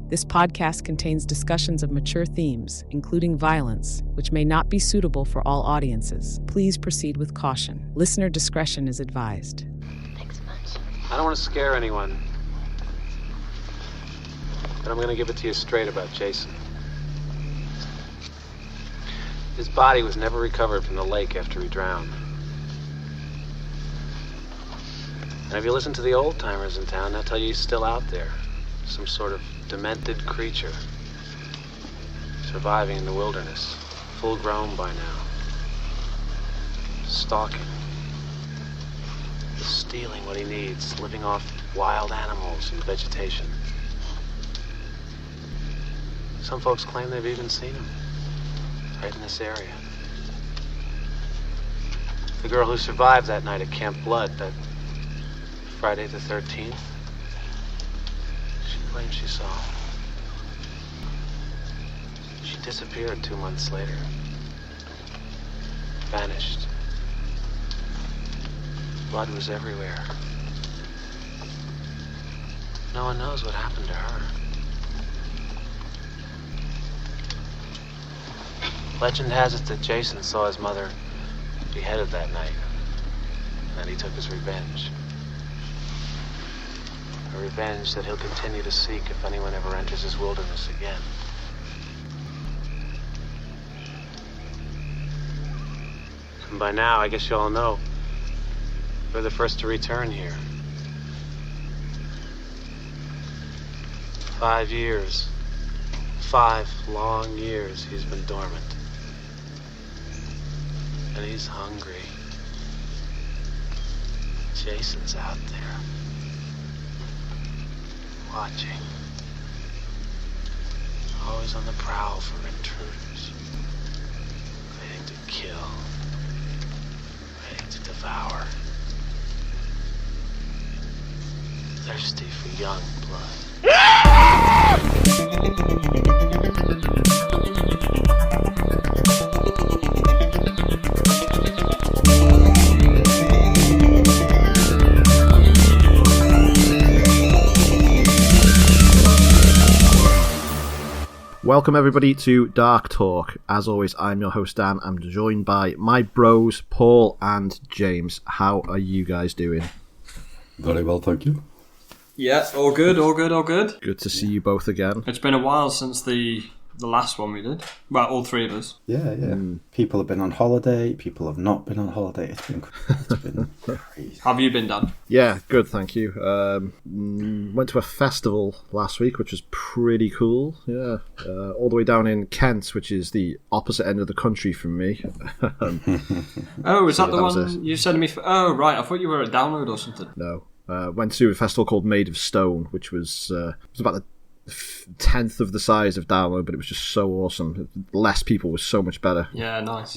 This podcast contains discussions of mature themes, including violence, which may not be suitable for all audiences. Please proceed with caution. Listener discretion is advised. Thanks much. I don't want to scare anyone, but I'm going to give it to you straight about Jason. His body was never recovered from the lake after he drowned. And if you listen to the old-timers in town, they'll tell you he's still out there. Some sort of demented creature. Surviving in the wilderness. Full grown by now. Stalking. Stealing what he needs. Living off wild animals and vegetation. Some folks claim they've even seen him. Right in this area. The girl who survived that night at Camp Blood, that Friday the 13th, she claims she saw him. She disappeared 2 months later. Vanished. Blood was everywhere. No one knows what happened to her. Legend has it that Jason saw his mother beheaded that night, and that he took his revenge. A revenge that he'll continue to seek if anyone ever enters his wilderness again. And by now, I guess you all know, we're the first to return here. 5 years. 5 long years he's been dormant. And he's hungry. Jason's out there. Watching. Always on the prowl for intruders. Waiting to kill. Waiting to devour. Thirsty for young blood. Welcome everybody to Dark Talk. As always, I'm your host Dan. I'm joined by my bros Paul and James. How are you guys doing? Very well, thank you. Yeah, all good. Good to see you both again. It's been a while since the last one we did. Well, all three of us. Yeah. People have been on holiday, people have not been on holiday. It's been crazy. Have you been, Dan? Yeah, good, thank you. Went to a festival last week, which was pretty cool. Yeah, all the way down in Kent, which is the opposite end of the country from me. Oh, is that the one you said to me? Oh, right. I thought you were at Download or something. No. Went to a festival called Made of Stone, which was about the 10th of the size of Download, but it was just so awesome. Less people was so much better. Yeah, nice.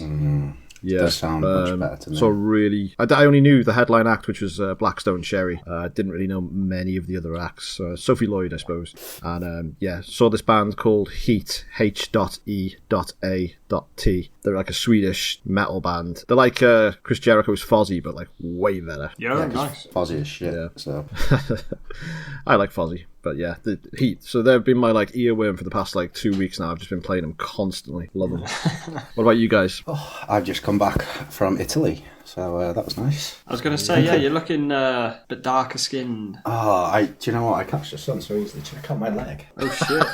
Yeah, does sound much better to me. So really, I only knew the headline act, which was Blackstone Cherry. I didn't really know many of the other acts. Sophie Lloyd, I suppose. And saw this band called Heat, H.E.A.T. They're like a Swedish metal band. They're like Chris Jericho's Fozzy, but like way better. Yeah, nice. Fozzy as shit. Yeah. So I like Fozzy. But yeah, the Heat. So they've been my like earworm for the past like 2 weeks now. I've just been playing them constantly. Love them. What about you guys? I've just come back from Italy, so that was nice. I was going to say, yeah, you're looking a bit darker skinned. Do you know what? I catch the sun so easily. Check out my leg. Oh shit!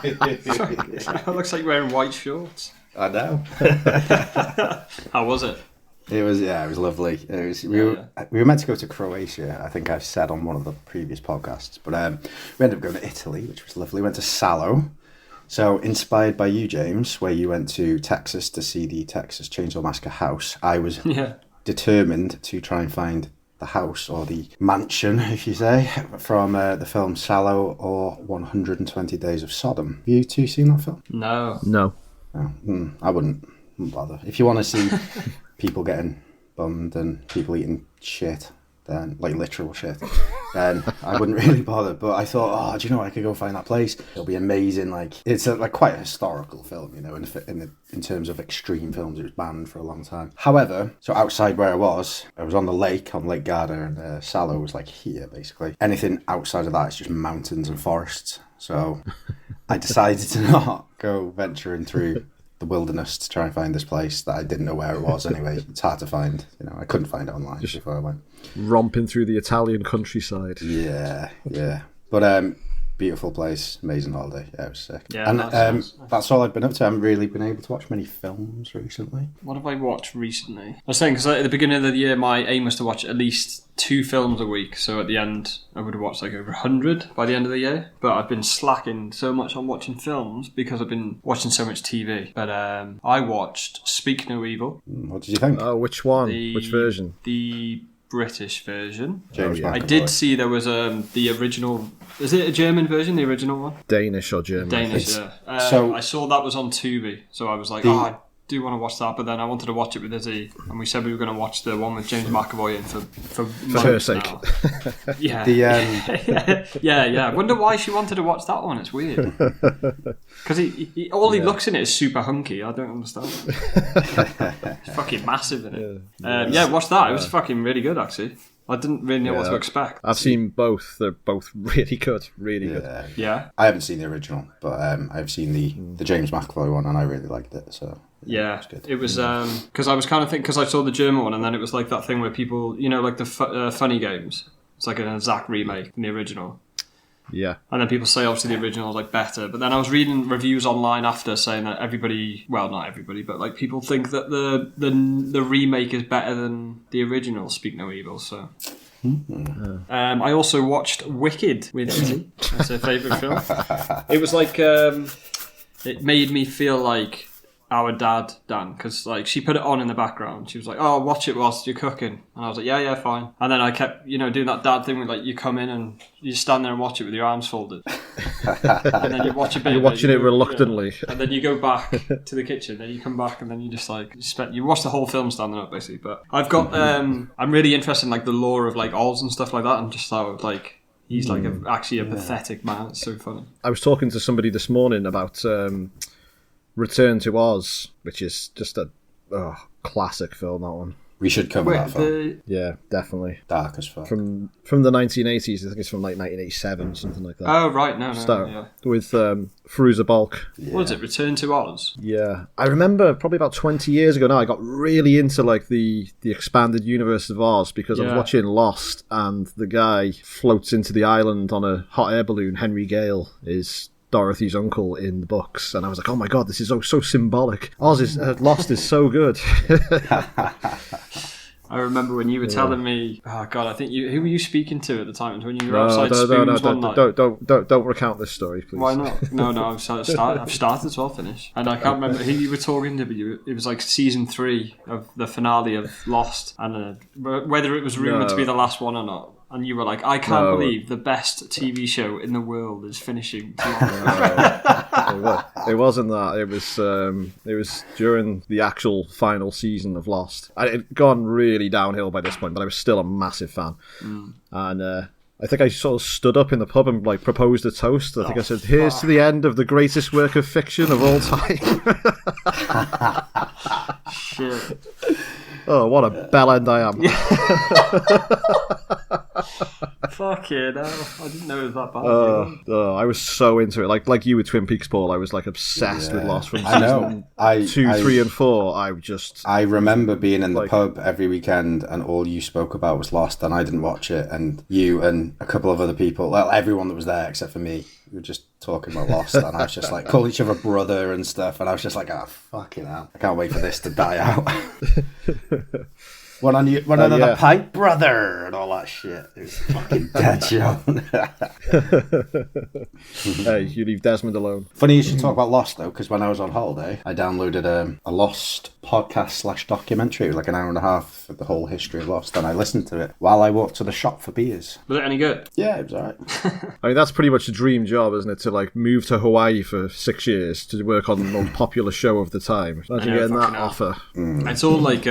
It looks like you're wearing white shorts. I know. How was it? It was lovely. We were meant to go to Croatia, I think I've said on one of the previous podcasts, but we ended up going to Italy, which was lovely. We went to Salo. So inspired by you, James, where you went to Texas to see the Texas Chainsaw Massacre house, I was determined to try and find the house, or the mansion, if you say, from the film Salo or 120 Days of Sodom. Have you two seen that film? No. Oh, I wouldn't bother. If you want to see people getting bummed and people eating shit, then like literal shit, then I wouldn't really bother. But I thought, do you know what? I could go find that place. It'll be amazing. Like it's like quite a historical film, you know. In terms of extreme films, it was banned for a long time. However, so outside where I was on the lake, on Lake Garda, and Salo was like here basically. Anything outside of that is just mountains and forests. So I decided to not go venturing through the wilderness to try and find this place that I didn't know where it was anyway. It's hard to find. I couldn't find it online before I went. Romping through the Italian countryside. Yeah. But beautiful place, amazing holiday. Yeah, it was sick. Yeah, and nice. that's all I've been up to. I haven't really been able to watch many films recently. What have I watched recently? I was saying, because at the beginning of the year, my aim was to watch at least 2 films a week. So at the end, I would have watched like over 100 by the end of the year. But I've been slacking so much on watching films because I've been watching so much TV. But I watched Speak No Evil. What did you think? Oh, which one? Which version? The British version. James I McAvoy. did see there was the original. Is it a German version? The original one? Danish or German? Danish. Yeah. So- I saw that was on Tubi, so I was like, I do want to watch that. But then I wanted to watch it with Izzy, and we said we were going to watch the one with James McAvoy in for her sake. now. Yeah. The yeah. I wonder why she wanted to watch that one. It's weird. Because he looks in it is super hunky. I don't understand. He's fucking massive in it. Watch that. It was fucking really good, actually. I didn't really know what to expect. I've seen both. They're both really good. Really good. Yeah. I haven't seen the original, but I've seen the James McAvoy one, and I really liked it. So Yeah, it's good. it was because I was kind of thinking, because I saw the German one, and then it was like that thing where people, like the funny games. It's like an exact remake from the original. Yeah. And then people say obviously the original is like better, but then I was reading reviews online after saying that everybody, well, not everybody, but like people think that the remake is better than the original. Speak No Evil. So. I also watched Wicked with Izzy. That's her favourite film. It was like it made me feel like our dad, Dan, because like she put it on in the background. She was like, "Oh, watch it whilst you're cooking," and I was like, "Yeah, fine." And then I kept, doing that dad thing with like you come in and you stand there and watch it with your arms folded, and then you watch a bit. You're watching it reluctantly, and then you go back to the kitchen. Then you come back, and then you just like you watch the whole film standing up, basically. But I've got I'm really interested in like the lore of like Oz and stuff like that, and just how like he's like actually a pathetic man. It's so funny. I was talking to somebody this morning about Return to Oz, which is just a classic film, that one. We should cover that film. Yeah, definitely. Dark as fuck. From the 1980s, I think it's from like 1987, something like that. Oh, right, no. With Firuza Balk. Yeah. What is it, Return to Oz? Yeah. I remember probably about 20 years ago now, I got really into like the expanded universe of Oz because I was watching Lost, and the guy floats into the island on a hot air balloon. Henry Gale is Dorothy's uncle in the books, and I was like, oh my god, this is so symbolic. Lost is so good. I remember when you were telling me, oh god, I think who were you speaking to at the time? When you were outside Spoons one night? Don't recount this story, please. Why not? No, I've started, so I'll finish. And I can't remember who you were talking to, but it was like season 3 of the finale of Lost, and whether it was rumoured to be the last one or not. And you were like, I can't believe the best TV show in the world is finishing tomorrow. It wasn't that. It was during the actual final season of Lost. It had gone really downhill by this point, but I was still a massive fan. And I think I sort of stood up in the pub and like proposed a toast. I think I said, "Here's to the end of the greatest work of fiction of all time." Shit. Oh, what a bellend I am. Fuck it, no. I didn't know it was that bad. I was so into it. Like you with Twin Peaks, Paul, I was like obsessed with Lost from season 2, 3 and 4. I remember being in the pub every weekend and all you spoke about was Lost, and I didn't watch it, and you and a couple of other people, well, everyone that was there except for me, we were just talking about Lost, and I was just like, calling each other brother and stuff, and I was just like, fucking hell, I can't wait for this to die out. One another pipe, brother, and all that shit. It was fucking dead show. Hey, you leave Desmond alone. Funny you should talk about Lost, though, because when I was on holiday, I downloaded a Lost podcast / documentary. It was like an hour and a half of the whole history of Lost, and I listened to it while I walked to the shop for beers. Was it any good? Yeah, it was alright. I mean, that's pretty much a dream job, isn't it? To like move to Hawaii for 6 years to work on the most popular show of the time. Imagine getting that offer. It's all like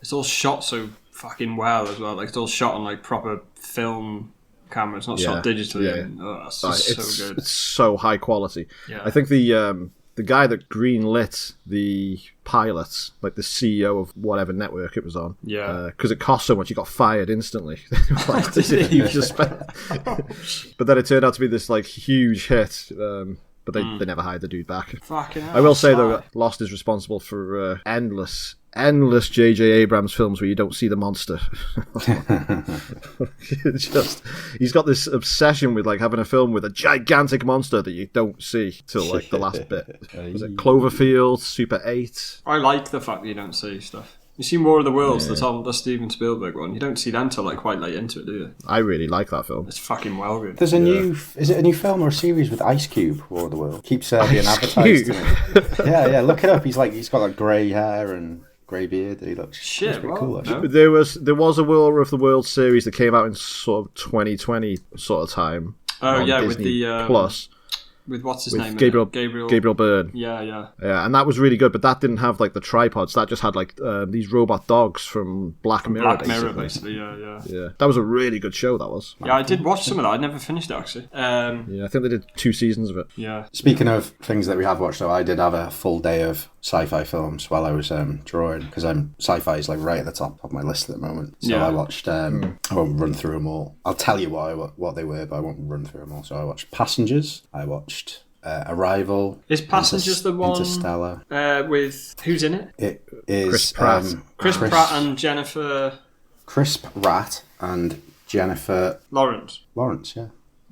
it's all shot so fucking well as well. Like it's all shot on like proper film camera. It's not shot digitally. Yeah. And, that's just so good. It's so high quality. Yeah. I think the the guy that greenlit the pilot, like the CEO of whatever network it was on, because it cost so much, he got fired instantly. Like, but then it turned out to be this like huge hit. But they never hired the dude back. Fucking hell, I will say though, Lost is responsible for endless J.J. Abrams films where you don't see the monster. He's got this obsession with like having a film with a gigantic monster that you don't see till like the last bit. Was it Cloverfield, Super 8? I like the fact that you don't see stuff. You see War of the Worlds, the Steven Spielberg one. You don't see that until like quite late into it, do you? I really like that film. It's fucking well good. There's a new, is it a new film or a series with Ice Cube, War of the World? Keeps being advertised to me. Yeah, look it up. He's got like grey hair and grey beard. He looks pretty cool. No. There was a War of the World series that came out in sort of 2020 sort of time. Oh yeah, Disney with the Plus. With what's his name? Gabriel Byrne. Yeah. Yeah, and that was really good, but that didn't have like the tripods. That just had like these robot dogs from Black Mirror. Basically. Yeah, that was a really good show. That was. Yeah, I did watch some of that. I never finished it actually. Yeah, I think they did 2 seasons of it. Yeah. Speaking of things that we have watched, though, I did have a full day of sci-fi films while I was drawing, because sci-fi is like right at the top of my list at the moment. So I watched. I won't run through them all. I'll tell you what they were, but I won't run through them all. So I watched Passengers. I watched Arrival. Is Passengers the one? Interstellar. With who's in it? It is Chris Pratt. Chris Pratt and Jennifer. Chris Pratt and Jennifer Lawrence. Yeah.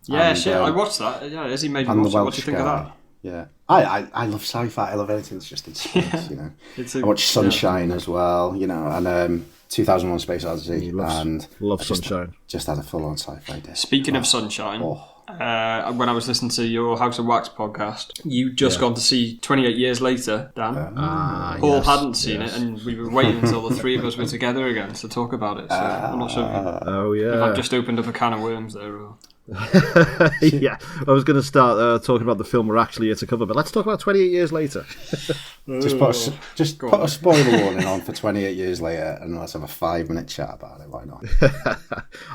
Yeah, and, I watched that. Yeah, Izzy made me and watch the it. What Welsh do you think guy. of that? Yeah, I love sci-fi. I love anything that's just in space. You know, I watched Sunshine as well. You know, and 2001: Space Odyssey, and love Sunshine. Just had a full-on sci-fi day. Speaking of Sunshine, when I was listening to your House of Wax podcast, you just gone to see 28 Years Later, Dan. Paul hadn't seen it, and we were waiting until the three of us were together again to talk about it. So I'm not sure if I've just opened up a can of worms there. Or... Yeah, I was going to start talking about the film we're actually here to cover, but let's talk about 28 Years Later. Just put a spoiler warning on for 28 Years Later, and let's have a 5-minute chat about it. Why not?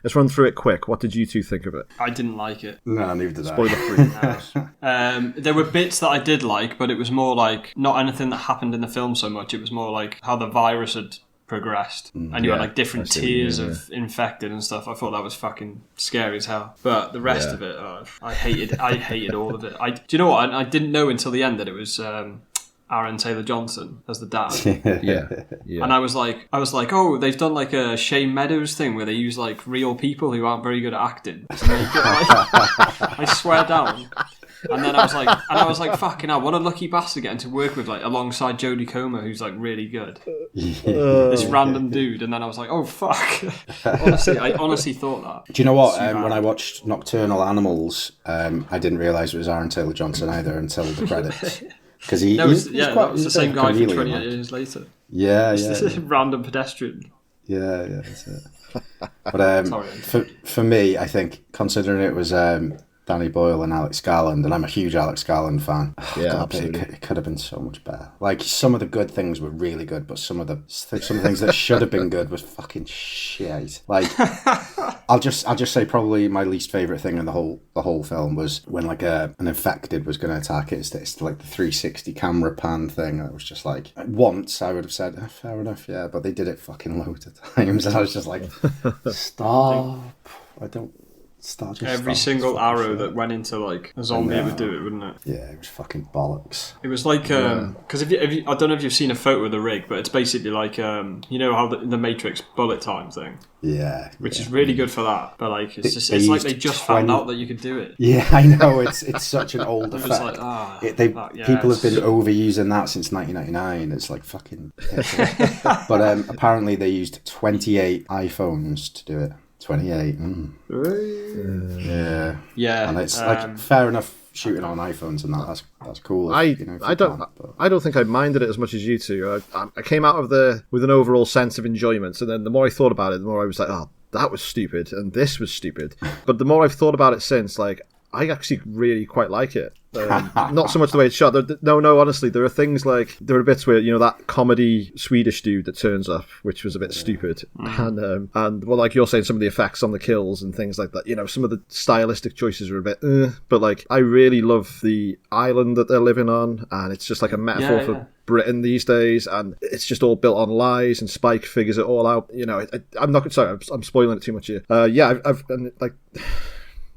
Let's run through it quick. What did you two think of it? I didn't like it. No, neither did I. Spoiler free. There were bits that I did like, but it was more like not anything that happened in the film so much. It was more like how the virus had progressed, and you had like different tiers of infected and stuff. I thought that was fucking scary as hell. But the rest of it, I hated all of it. Do you know what? I didn't know until the end that it was Aaron Taylor-Johnson as the dad. Yeah. And I was like, oh, they've done like a Shane Meadows thing where they use like real people who aren't very good at acting. So I swear down. And then I was like, fucking hell, what a lucky bastard getting to work with like alongside Jodie Comer, who's like really good. This random dude, and then I was like, oh fuck. I honestly thought that. Do you know what? When I watched Nocturnal Animals, I didn't realise it was Aaron Taylor-Johnson either until the credits. Because that was the same guy from 28 Years Later. Yeah. This is a random pedestrian. Yeah, that's it. But for me, I think considering it was Danny Boyle and Alex Garland, and I'm a huge Alex Garland fan. Absolutely. It could have been so much better. Like some of the good things were really good, but some of the things that should have been good was fucking shit. Like I'll just say probably my least favorite thing in the whole film was when like an infected was going to attack it. It's like the 360 camera pan thing. It was just like once I would have said fair enough, yeah, but they did it fucking loads of times, and I was just like, stop. I don't. Every single arrow that went into like a zombie would do it, wouldn't it? Yeah, it was fucking bollocks. It was like because if you I don't know if you've seen a photo of the rig, but it's basically like you know how the Matrix bullet time thing. Yeah, which is really good for that. But like it's like they just found out that you could do it. Yeah, I know it's such an old effect. Like, people have been overusing that since 1999. It's like fucking. But apparently they used 28 iPhones to do it. 28. Yeah. And it's like fair enough shooting on iPhones and that's cool. I don't think I minded it as much as you two. I came out of there with an overall sense of enjoyment, and then the more I thought about it, the more I was like, oh, that was stupid, and this was stupid. But the more I've thought about it since, like, I actually really quite like it. Not so much the way it's shot. No, honestly, there are things like there are bits where that comedy Swedish dude that turns up, which was a bit stupid, and well, like you're saying, some of the effects on the kills and things like that. Some of the stylistic choices are a bit, but like I really love the island that they're living on, and it's just like a metaphor for Britain these days, and it's just all built on lies, and Spike figures it all out. I'm not sorry, I'm spoiling it too much here. I've like.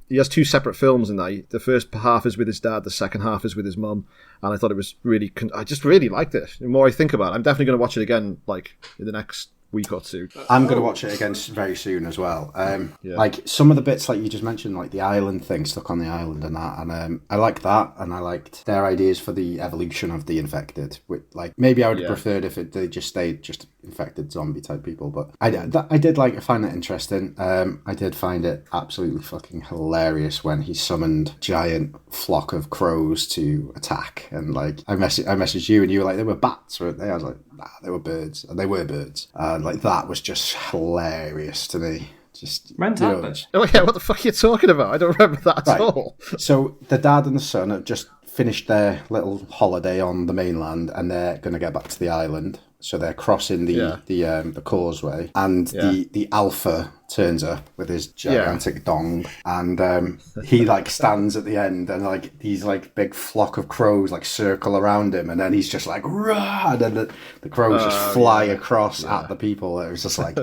He has two separate films in that. The first half is with his dad, the second half is with his mum, and I thought it was really. I just really liked it. The more I think about it, I'm definitely going to watch it again, like in the next week or two. I'm going to watch it again very soon as well. Like some of the bits, like you just mentioned, like the island thing, stuck on the island and that, and I liked that, and I liked their ideas for the evolution of the infected. Like maybe I would have preferred if they just stayed just infected zombie type people, but I find that interesting. I did find it absolutely fucking hilarious when he summoned giant flock of crows to attack, and like I messaged you and you were like, they were bats, weren't they? I was like, nah, they were birds, and they were birds, and like that was just hilarious to me. Just Oh yeah, what the fuck are you talking about? I don't remember that at all. So the dad and the son have just finished their little holiday on the mainland, and they're going to get back to the island. So they're crossing the causeway, and the alpha turns up with his gigantic dong, and he like stands at the end, and like these like big flock of crows like circle around him, and then he's just like rah, and then the crows just fly across at the people. It was just like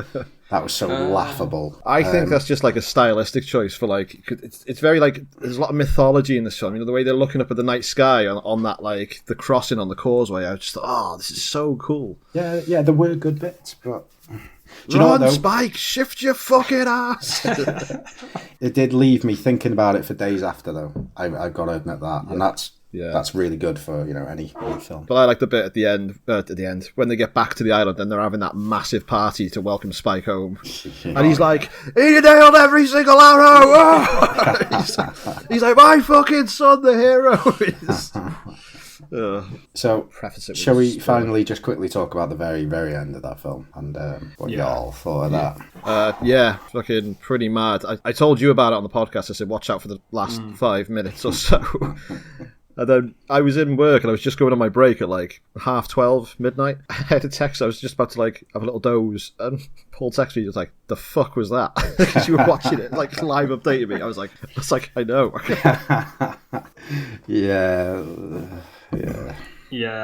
that was so laughable. I think that's just like a stylistic choice for like it's very like there's a lot of mythology in this film. The way they're looking up at the night sky on that like the crossing on the causeway. I just thought, this is so cool. Yeah, there were good bits, but do you know what, Spike, shift your fucking ass. It did leave me thinking about it for days after, though. I've got to admit that, and that's really good for any film. But I like the bit at the end when they get back to the island and they're having that massive party to welcome Spike home, and he's like, "He nailed every single arrow." Oh! he's like, "My fucking son, the hero is." So, shall we finally just quickly talk about the very, very end of that film and what y'all thought of that? Fucking pretty mad. I told you about it on the podcast. I said, watch out for the last 5 minutes or so. And then I was in work and I was just going on my break at like 12:30 midnight. I had a text. I was just about to like have a little doze, and Paul texted me. He was like, "The fuck was that?" Because you were watching it, like live updating me. I was like, "I know." Yeah,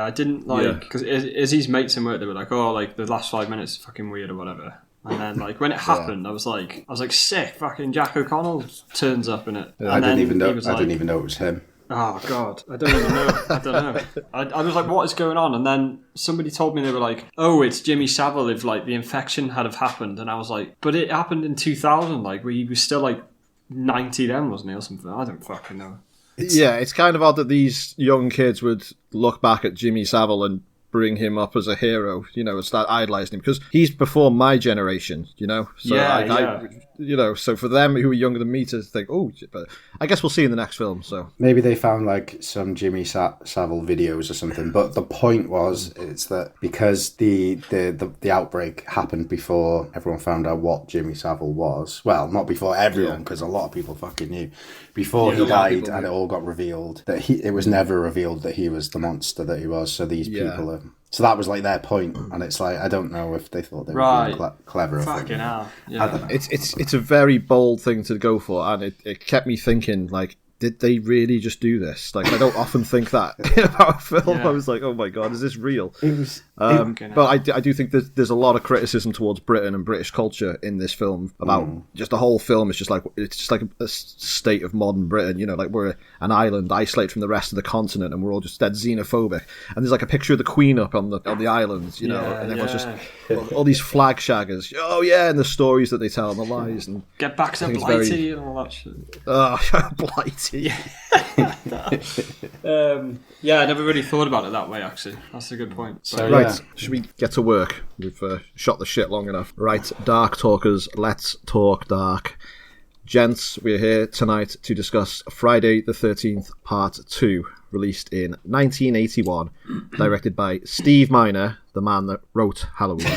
I didn't like because Izzy's mates in work, they were like, "Oh, like the last 5 minutes is fucking weird or whatever." And then like when it happened, I was like, sick. Fucking Jack O'Connell turns up in it. I didn't even know it was him. Oh God, I don't even know. I don't know. I was like, what is going on? And then somebody told me, they were like, oh, it's Jimmy Savile if like the infection had have happened. And I was like, but it happened in 2000, like where he was still like 90 then, wasn't he, or something? I don't fucking know. It's kind of odd that these young kids would look back at Jimmy Savile and bring him up as a hero, start idolising him, because he's before my generation, So so for them who are younger than me to think, but I guess we'll see in the next film. So maybe they found like some Jimmy Savile videos or something. But the point was, it's that because the outbreak happened before everyone found out what Jimmy Savile was. Well, not before everyone, because a lot of people fucking knew. Before he died, and it all got revealed that it was never revealed that he was the monster that he was. So these people are. So that was like their point, and it's like I don't know if they thought they were being clever. Fucking hell! Yeah. I don't know. It's a very bold thing to go for, and it kept me thinking, like, did they really just do this? Like, I don't often think that about a film. I was like, oh my God, is this real? It was. But I do think there's a lot of criticism towards Britain and British culture in this film about just the whole film is just like a state of modern Britain, like we're an island isolated from the rest of the continent and we're all just dead xenophobic. And there's like a picture of the Queen up on the island, and everyone's just all these flag shaggers. Oh yeah, and the stories that they tell and the lies and get back to Blighty and all that shit. Oh, Blighty. I never really thought about it that way, actually. That's a good point. So, right, should we get to work? We've shot the shit long enough. Right, Dark Talkers, let's talk dark. Gents, we're here tonight to discuss Friday the 13th Part 2, released in 1981, directed by Steve Miner, the man that wrote Halloween.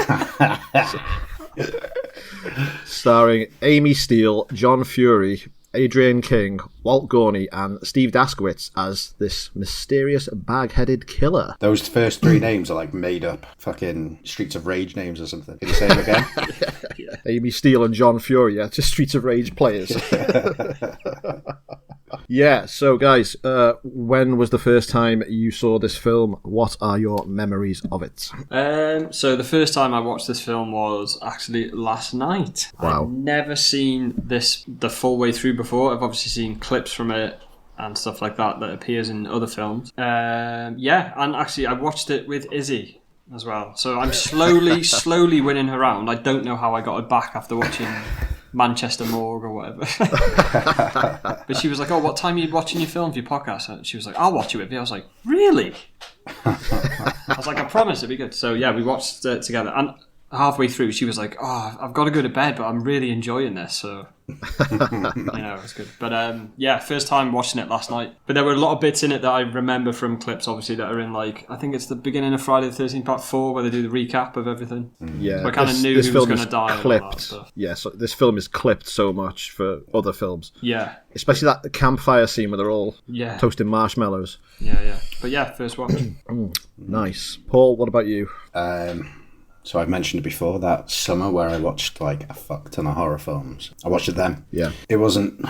Starring Amy Steele, John Fury, Adrian King, Walt Gorney, and Steve Daskowitz as this mysterious bag-headed killer. Those first three names are like made up fucking Streets of Rage names or something. Can you say them again? Yeah. Amy Steele and John Fury, yeah, just Streets of Rage players. Yeah, so guys, when was the first time you saw this film? What are your memories of it? So the first time I watched this film was actually last night. Wow. I've never seen this the full way through before. I've obviously seen clips from it and stuff like that appears in other films. Yeah, and actually I watched it with Izzy as well. So I'm slowly winning her round. I don't know how I got her back after watching Manchester Morgue or whatever. But she was like, oh, what time are you watching your film for your podcast? And she was like, I'll watch it with you. I was like, really? I was like, I promise it'll be good. So yeah, we watched it together. And halfway through, she was like, oh, I've got to go to bed, but I'm really enjoying this. So, it's good. But yeah, first time watching it last night. But there were a lot of bits in it that I remember from clips, obviously, that are in, like, I think it's the beginning of Friday the 13th Part 4, where they do the recap of everything. Yeah, so I kind of knew who was going to die. Clipped. And all that stuff. Yeah, so this film is clipped so much for other films. Yeah. Especially that campfire scene where they're all toasting marshmallows. Yeah. But yeah, first watch. Nice. Paul, what about you? So I've mentioned it before, that summer where I watched like a fuck ton of horror films. I watched it then. Yeah. It wasn't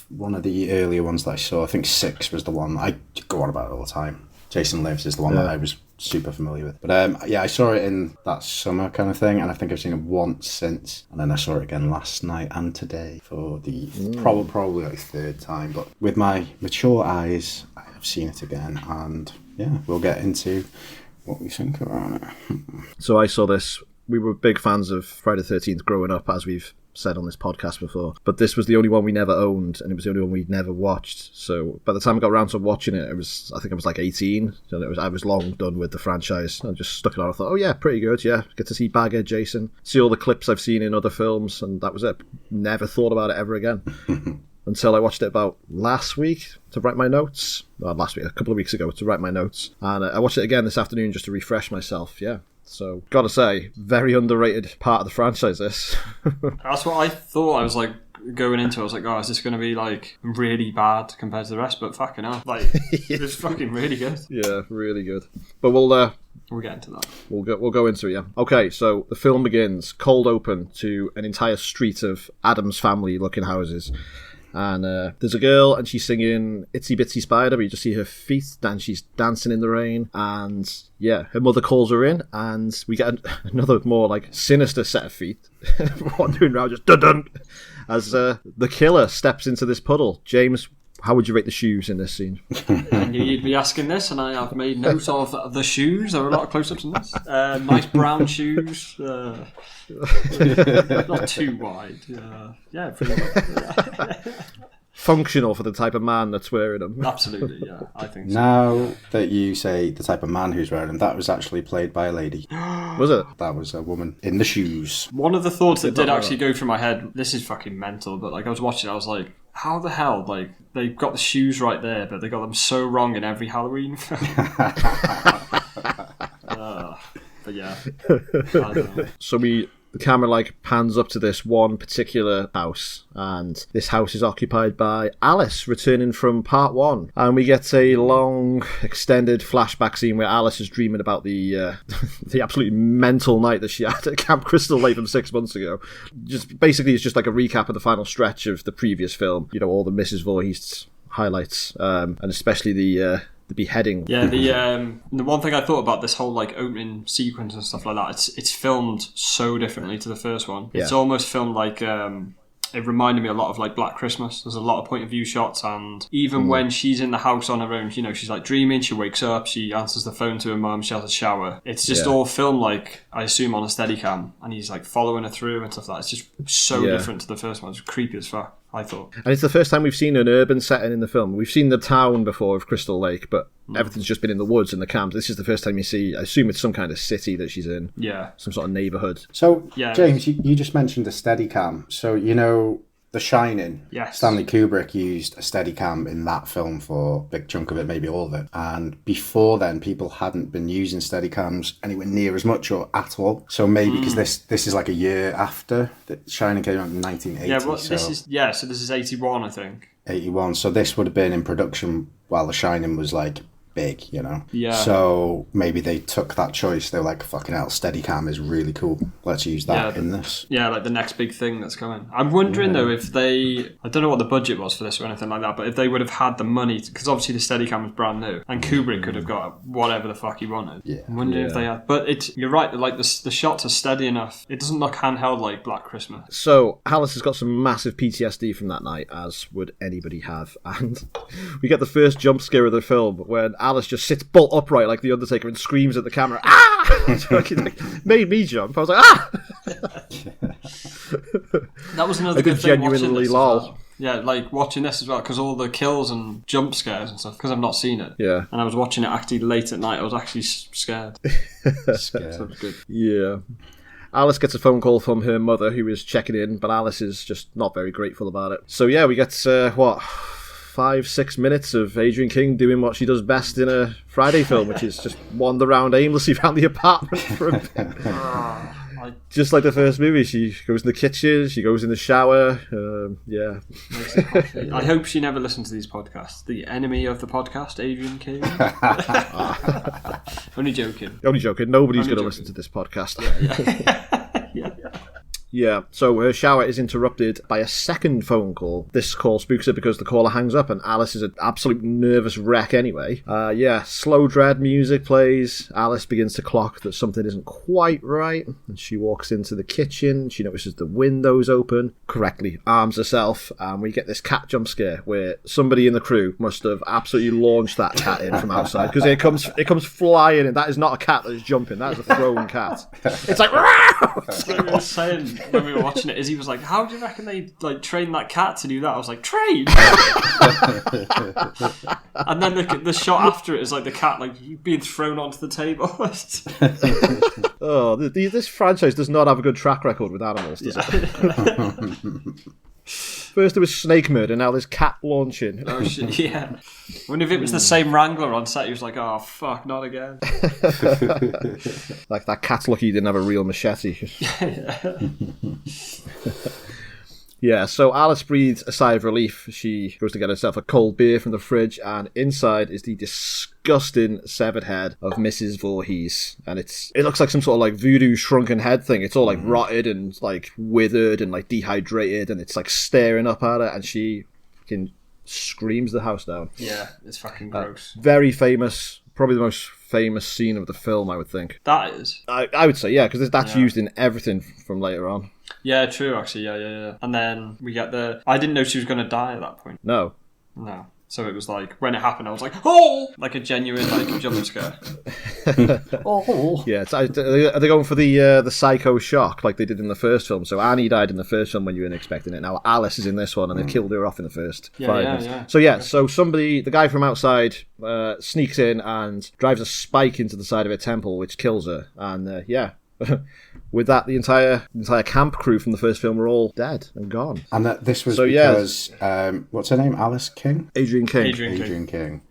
one of the earlier ones that I saw. I think 6 was the one I go on about all the time. Jason Lives is the one that I was super familiar with. But yeah, I saw it in that summer kind of thing, and I think I've seen it once since. And then I saw it again last night and today for the probably like third time. But with my mature eyes, I have seen it again, and yeah, we'll get into what we think about it. So I saw this. We were big fans of Friday the 13th growing up, as we've said on this podcast before. But this was the only one we never owned, and it was the only one we'd never watched. So by the time I got around to watching it, I think I was like 18. So I was long done with the franchise. I just stuck it on. I thought, oh yeah, pretty good. Yeah, get to see Baghead Jason, see all the clips I've seen in other films, and that was it. Never thought about it ever again. Until I watched it about last week to write my notes. Well, last week, a couple of weeks ago to write my notes. And I watched it again this afternoon just to refresh myself, yeah. So, gotta say, very underrated part of the franchise, this. That's what I thought. I was like, going into it, I was like, oh, is this going to be like really bad compared to the rest? But fucking hell, like, it's fucking really good. Yeah, really good. But we'll get into that. We'll go into it, yeah. Okay, so the film begins cold open to an entire street of Addams Family looking houses. And there's a girl, and she's singing Itsy Bitsy Spider, but you just see her feet, and she's dancing in the rain. And yeah, her mother calls her in, and we get another more like sinister set of feet wandering around, just dun-dun, as the killer steps into this puddle. James, how would you rate the shoes in this scene? I knew you'd be asking this, and I have made note of the shoes. There are a lot of close-ups in this. Nice brown shoes. Not too wide. Yeah, pretty good. Functional for the type of man that's wearing them. Absolutely, yeah, I think so. Now that you say the type of man who's wearing them, that was actually played by a lady. Was it? That was a woman in the shoes. One of the thoughts that did actually go through my head, this is fucking mental, but like I was watching it, I was like, how the hell, like, they've got the shoes right there, but they got them so wrong in every Halloween film. But yeah, I don't know. So the camera like pans up to this one particular house, and this house is occupied by Alice returning from part 1, and we get a long extended flashback scene where Alice is dreaming about the the absolutely mental night that she had at Camp Crystal Lake 6 months ago. Just basically it's just like a recap of the final stretch of the previous film, you know, all the Mrs. Voorhees highlights, and especially the beheading. Yeah, the one thing I thought about this whole like opening sequence and stuff like that, it's filmed so differently to the first one. It's almost filmed like it reminded me a lot of like Black Christmas. There's a lot of point of view shots, and even when she's in the house on her own, you know, she's like dreaming, she wakes up, she answers the phone to her mum, she has a shower. It's just all filmed like, I assume, on a Steadicam, and he's like following her through and stuff like that. It's just so different to the first one. It's creepy as fuck, I thought. And it's the first time we've seen an urban setting in the film. We've seen the town before of Crystal Lake, but everything's just been in the woods and the camps. This is the first time you see, I assume it's some kind of city that she's in. Yeah. Some sort of neighbourhood. So, James, you just mentioned the Steadicam. So, you know, The Shining. Yes. Stanley Kubrick used a Steadicam in that film for a big chunk of it, maybe all of it. And before then, people hadn't been using Steadicams anywhere near as much or at all. So maybe because this is like a year after that Shining came out in 1980. Yeah, well, so this is 81, I think. 81. So this would have been in production while The Shining was like big, you know? Yeah. So maybe they took that choice. They were like, fucking hell, Steadicam is really cool. Let's use that in this. Yeah, like the next big thing that's coming. I'm wondering though if I don't know what the budget was for this or anything like that, but if they would have had the money, because obviously the Steadicam was brand new, and Kubrick could have got whatever the fuck he wanted. Yeah. I'm wondering if they had, but you're right, like the shots are steady enough. It doesn't look handheld like Black Christmas. So Alice has got some massive PTSD from that night, as would anybody have, and we get the first jump scare of the film when Alice just sits bolt upright like the Undertaker and screams at the camera, "Ah!" So it made me jump. I was like, "Ah!" That was another I good did thing watching genuinely this as lol. well. Yeah, like watching this as well, because all the kills and jump scares and stuff, because I've not seen it. Yeah. And I was watching it actually late at night. I was actually scared. So it was good. Yeah. Alice gets a phone call from her mother, who is checking in, but Alice is just not very grateful about it. So yeah, we get 5-6 minutes of Adrienne King doing what she does best in a Friday film, which is just wander around aimlessly around the apartment for a bit. Just like the first movie, she goes in the kitchen, she goes in the shower. Yeah. I hope she never listens to these podcasts. The enemy of the podcast, Adrienne King. Only joking. Only joking. Nobody's Only going to joking. listen to this podcast. Yeah. Yeah, so her shower is interrupted by a second phone call. This call spooks her because the caller hangs up and Alice is an absolute nervous wreck anyway. Slow dread music plays. Alice begins to clock that something isn't quite right, and she walks into the kitchen. She notices the windows open, correctly arms herself, and we get this cat jump scare where somebody in the crew must have absolutely launched that cat in from outside, because it comes flying in. That is not a cat that is jumping, that is a thrown cat. It's like, That's what we were saying when we were watching it. Izzy was like, "How do you reckon they like train that cat to do that?" I was like, "Train." And then the shot after it is like the cat like being thrown onto the table. This franchise does not have a good track record with animals, does it? First it was snake murder, now there's cat launching. Oh shit! Yeah. I wonder if it was the same wrangler on set. He was like, "Oh fuck, not again." Like, that cat's lucky he didn't have a real machete. Yeah, so Alice breathes a sigh of relief. She goes to get herself a cold beer from the fridge, and inside is the disgusting severed head of Mrs. Voorhees. And it looks like some sort of like voodoo shrunken head thing. It's all like rotted and like withered and like dehydrated, and it's like staring up at her, and she fucking screams the house down. Yeah, it's fucking gross. Very famous, probably the most famous scene of the film, I would think. That is. I would say, yeah, because that's used in everything from later on. Yeah, true, actually. Yeah. And then we get I didn't know she was going to die at that point. No. So it was like, when it happened, I was like, "Oh!" Like a genuine, like, jump scare. Oh. Yeah, are they going for the psycho shock like they did in the first film? So Annie died in the first film when you weren't expecting it. Now Alice is in this one, and they killed her off in the first 5 minutes. Yeah. So the guy from outside sneaks in and drives a spike into the side of her temple, which kills her. And with that, the entire camp crew from the first film were all dead and gone. And this was because what's her name? Alice King? Adrienne King. Adrienne King.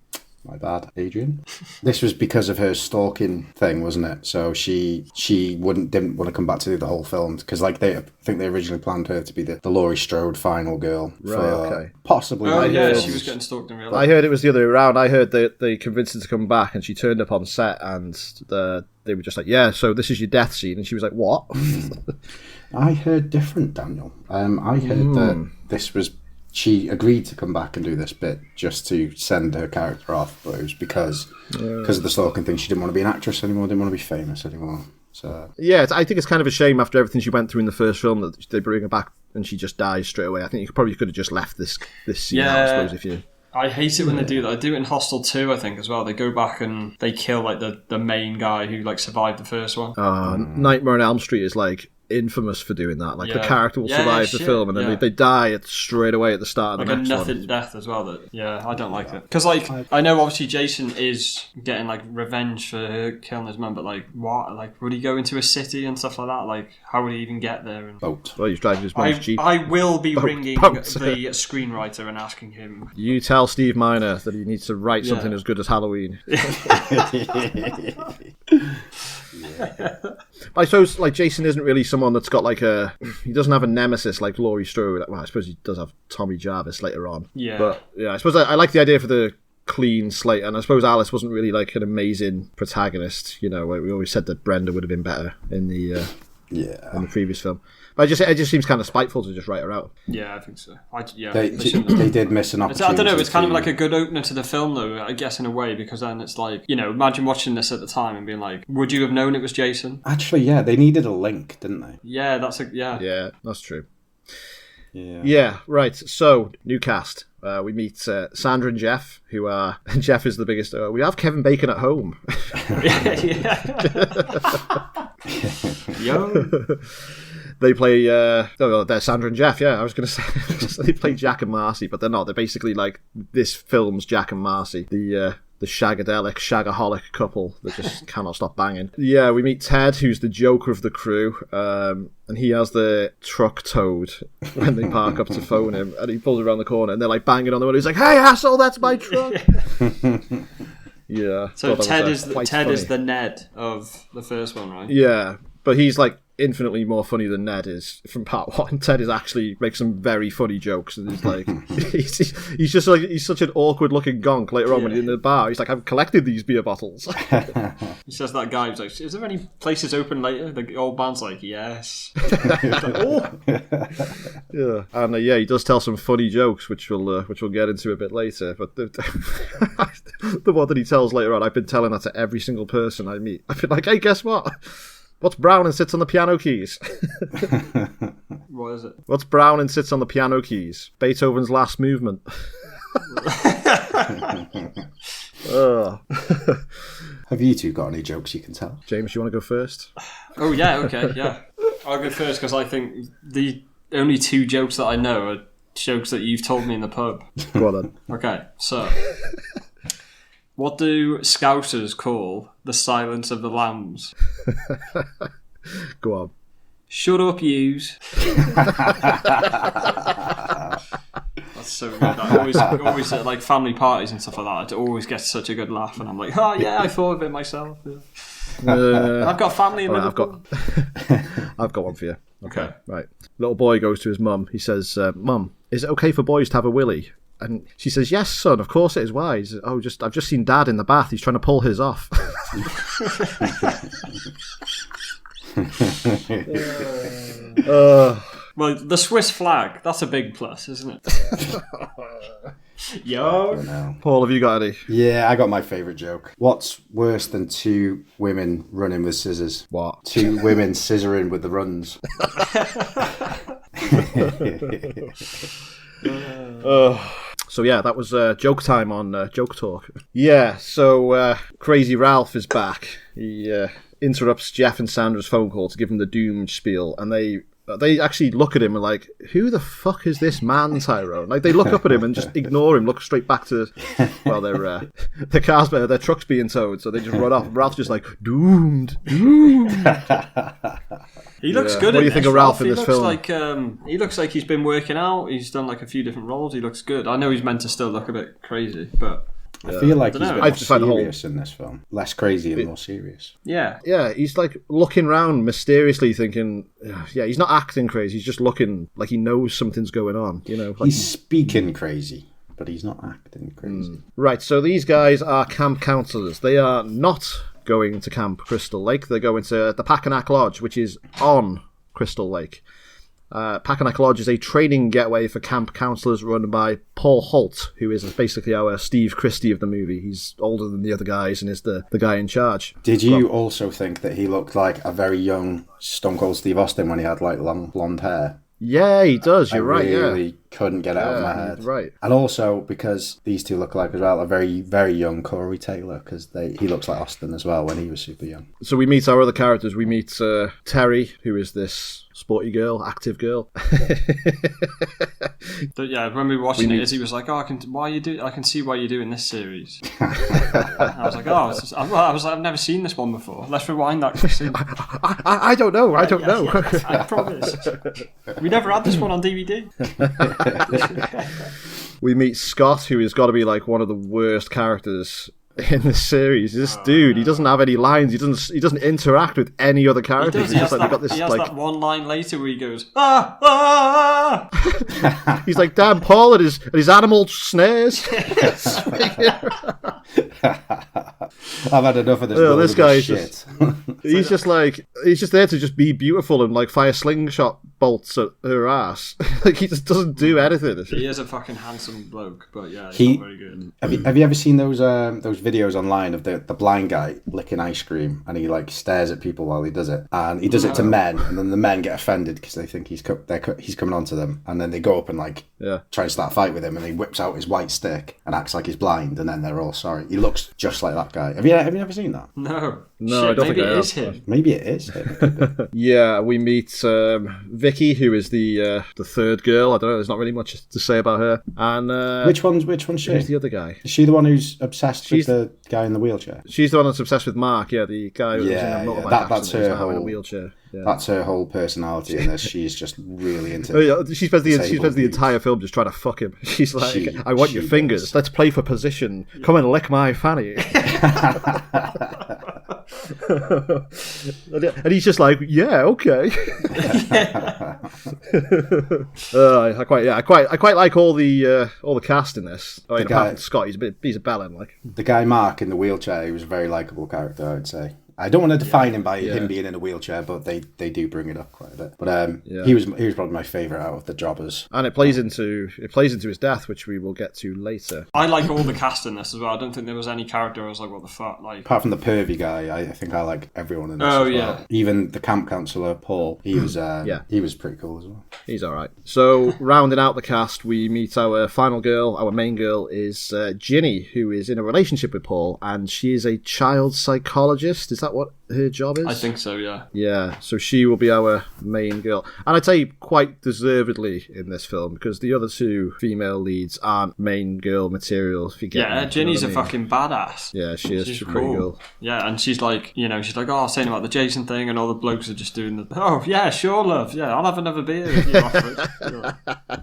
My bad, Adrienne. This was because of her stalking thing, wasn't it? So she didn't want to come back to do the whole film, because like I think they originally planned her to be the Laurie Strode final girl. Right, okay. Possibly. Oh yeah, she was getting stalked in real life. I heard it was the other way around. I heard they convinced her to come back, and she turned up on set, and they were just like, "Yeah, so this is your death scene," and she was like, "What?" I heard different, Daniel. I heard that this was. She agreed to come back and do this bit just to send her character off, but it was because of the stalking thing. She didn't want to be an actress anymore, didn't want to be famous anymore. So yeah, I think it's kind of a shame after everything she went through in the first film that they bring her back and she just dies straight away. I think you probably could have just left this scene out, I suppose, if you... I hate it when they do that. I do it in Hostel 2, I think, as well. They go back and they kill like the main guy who like survived the first one. Nightmare on Elm Street is like infamous for doing that. Like, Yeah. the character will Yeah, survive the shit, film, and then yeah. they die straight away at the start of Like the a next nothing one. death as well. I don't like it. Because, like, I know obviously Jason is getting, like, revenge for her killing his mum, but, like, what? Like, would he go into a city and stuff like that? Like, how would he even get there? And Boat. Well, he's driving his mum's Jeep. I will be ringing boat. the screenwriter and asking him. You tell Steve Miner that he needs to write something Yeah. as good as Halloween. I suppose, like, Jason isn't really someone that's got, like, he doesn't have a nemesis like Laurie Strode. Well, I suppose he does have Tommy Jarvis later on. Yeah. But, yeah, I suppose I like the idea for the clean slate, and I suppose Alice wasn't really, like, an amazing protagonist. You know, we always said that Brenda would have been better in the previous film. But it just seems kind of spiteful to just write her out. Yeah, I think so. They did miss an opportunity. I don't know, it's kind of like a good opener to the film, though, I guess, in a way, because then it's like, you know, imagine watching this at the time and being like, would you have known it was Jason? Actually, yeah, they needed a link, didn't they? Yeah, Yeah, that's true. Yeah. Yeah, right. So, new cast. We meet Sandra and Jeff, who are... Jeff is the biggest... we have Kevin Bacon at home. Yo. They play... they're Sandra and Jeff, yeah. I was going to say... they play Jack and Marcy, but they're not. They're basically like this film's Jack and Marcy. The shagadelic, shagaholic couple that just cannot stop banging. Yeah, we meet Ted, who's the joker of the crew, and he has the truck towed when they park up to phone him, and he pulls around the corner, and they're like banging on the window. He's like, "Hey, asshole, that's my truck!" Yeah. So Ted is funny. the Ned of the first one, right? Yeah, but he's like infinitely more funny than Ned is from part one. Ted is actually makes some very funny jokes, and he's like, he's just like he's such an awkward looking gonk. Later on, when he's in the bar, he's like, "I've collected these beer bottles." He says that guy was like, "Is there any places open later?" The old man's like, "Yes." Like, oh. Yeah, and he does tell some funny jokes, which we'll get into a bit later. But the one that he tells later on, I've been telling that to every single person I meet. I've been like, "Hey, guess what? What's brown and sits on the piano keys?" What is it? What's brown and sits on the piano keys? Beethoven's last movement. Have you two got any jokes you can tell? James, you want to go first? Oh yeah, okay, yeah. I'll go first because I think the only two jokes that I know are jokes that you've told me in the pub. Go on then. Okay, so what do Scousers call the silence of the lambs? Go on. Shut up, yous. That's so good. I always at like family parties and stuff like that, it always gets such a good laugh, and I'm like, oh yeah, I thought of it myself. Yeah. I've got family in Liverpool. I've got one for you. Okay. Right. Little boy goes to his mum. He says, "Mum, is it okay for boys to have a willy?" And she says, "Yes, son, of course it is. Why?" He says, I've just seen Dad in the bath. He's trying to pull his off. Well, the Swiss flag, that's a big plus, isn't it? Yo. No. Paul, have you got any? Yeah, I got my favourite joke. What's worse than two women running with scissors? What? Two women scissoring with the runs. So yeah, that was joke time on Joke Talk. Yeah, so Crazy Ralph is back. He interrupts Jeff and Sandra's phone call to give him the doom spiel, and they actually look at him and like, "Who the fuck is this man, Tyrone?" Like, they look up at him and just ignore him, look straight back to, well, their truck's being towed, so they just run off. Ralph's just like, doomed. He looks good. What do you think of Ralph in this film? Like, he looks like he's been working out. He's done like a few different roles. He looks good. I know he's meant to still look a bit crazy, but I feel like he's a bit I more just find the whole- serious in this film. Less crazy and more serious. yeah. Yeah, he's like looking around mysteriously thinking, yeah, he's not acting crazy, he's just looking like he knows something's going on, you know. Like, He's speaking crazy, but he's not acting crazy. right, so these guys are camp counselors. They are not going to Camp Crystal Lake. They're going to the Packanack Lodge, which is on Crystal Lake. Packanack Lodge is a training getaway for camp counselors run by Paul Holt, who is basically our Steve Christie of the movie. He's older than the other guys and is the guy in charge. Did you also think that he looked like a very young Stone Cold Steve Austin when he had like long blonde hair? Yeah, he does. You're right. I really couldn't get it out of my head. Right. And also because these two look alike as well, a very, very young Corey Taylor, because he looks like Austin as well when he was super young. So we meet our other characters. We meet Terry, who is this sporty girl, active girl. But yeah, when we were watching it, he was like, "Oh, I can see why you're doing this series." I was like, "Oh, I've never seen this one before. Let's rewind that scene." I don't know. I don't know. I promise. We never had this one on DVD. We meet Scott, who has got to be like one of the worst characters in the series. This dude, he doesn't have any lines. He doesn't interact with any other characters. He has that one line later where he goes, "Ah, ah!" He's like, "Damn, Paul and his animal snares." I've had enough of this. This guy is shit. He's just there to just be beautiful and like fire slingshot bolts at her ass. Like he just doesn't do anything. He is a fucking handsome bloke, but yeah, he's not very good. Have you ever seen those videos online of the blind guy licking ice cream and he like stares at people while he does it, and he does it to men, and then the men get offended because they think he's coming onto them, and then they go up and like try and start a fight with him, and he whips out his white stick and acts like he's blind, and then they're all sorry. He looks just like that guy. Have you ever seen that? No. No, I don't think maybe I it have. is him. Maybe it is him. Yeah, we meet Vicky, who is the third girl. I don't know. There's not really much to say about her. And which one's she? Who's the other guy? Is she the one who's obsessed with the guy in the wheelchair? She's the one that's obsessed with Mark. Yeah, the guy who's in a motorbike that's accident, her who's now in a whole wheelchair. Yeah. That's her whole personality in this. She's just really into. Oh, yeah. She spends the entire film just trying to fuck him. She's like, "I want your fingers. Does. Let's play for position. Come and lick my fanny." And he's just like, "Yeah, okay." I quite like all the cast in this. I mean, apart from Scott, he's a bellend. Like the guy Mark in the wheelchair, he was a very likable character, I'd say. I don't want to define him by him being in a wheelchair, but they do bring it up quite a bit. But he was probably my favourite out of the jobbers. And it plays into his death, which we will get to later. I like all the cast in this as well. I don't think there was any character I was like, what the fuck? Like, apart from the pervy guy, I think I like everyone in this. Oh, as well. yeah. Even the camp counsellor, Paul, he was pretty cool as well. He's alright. So, rounding out the cast, we meet our final girl. Our main girl is Ginny, who is in a relationship with Paul, and she is a child psychologist. Is that what her job is? I think so, yeah. Yeah, so she will be our main girl. And I'd say quite deservedly in this film, because the other two female leads aren't main girl material. Ginny's a fucking badass. Yeah, she is. She's a cool. pretty girl. Yeah, and she's like, oh, saying about the Jason thing, and all the blokes are just doing the, oh, yeah, sure, love. Yeah, I'll have another beer with you afterwards.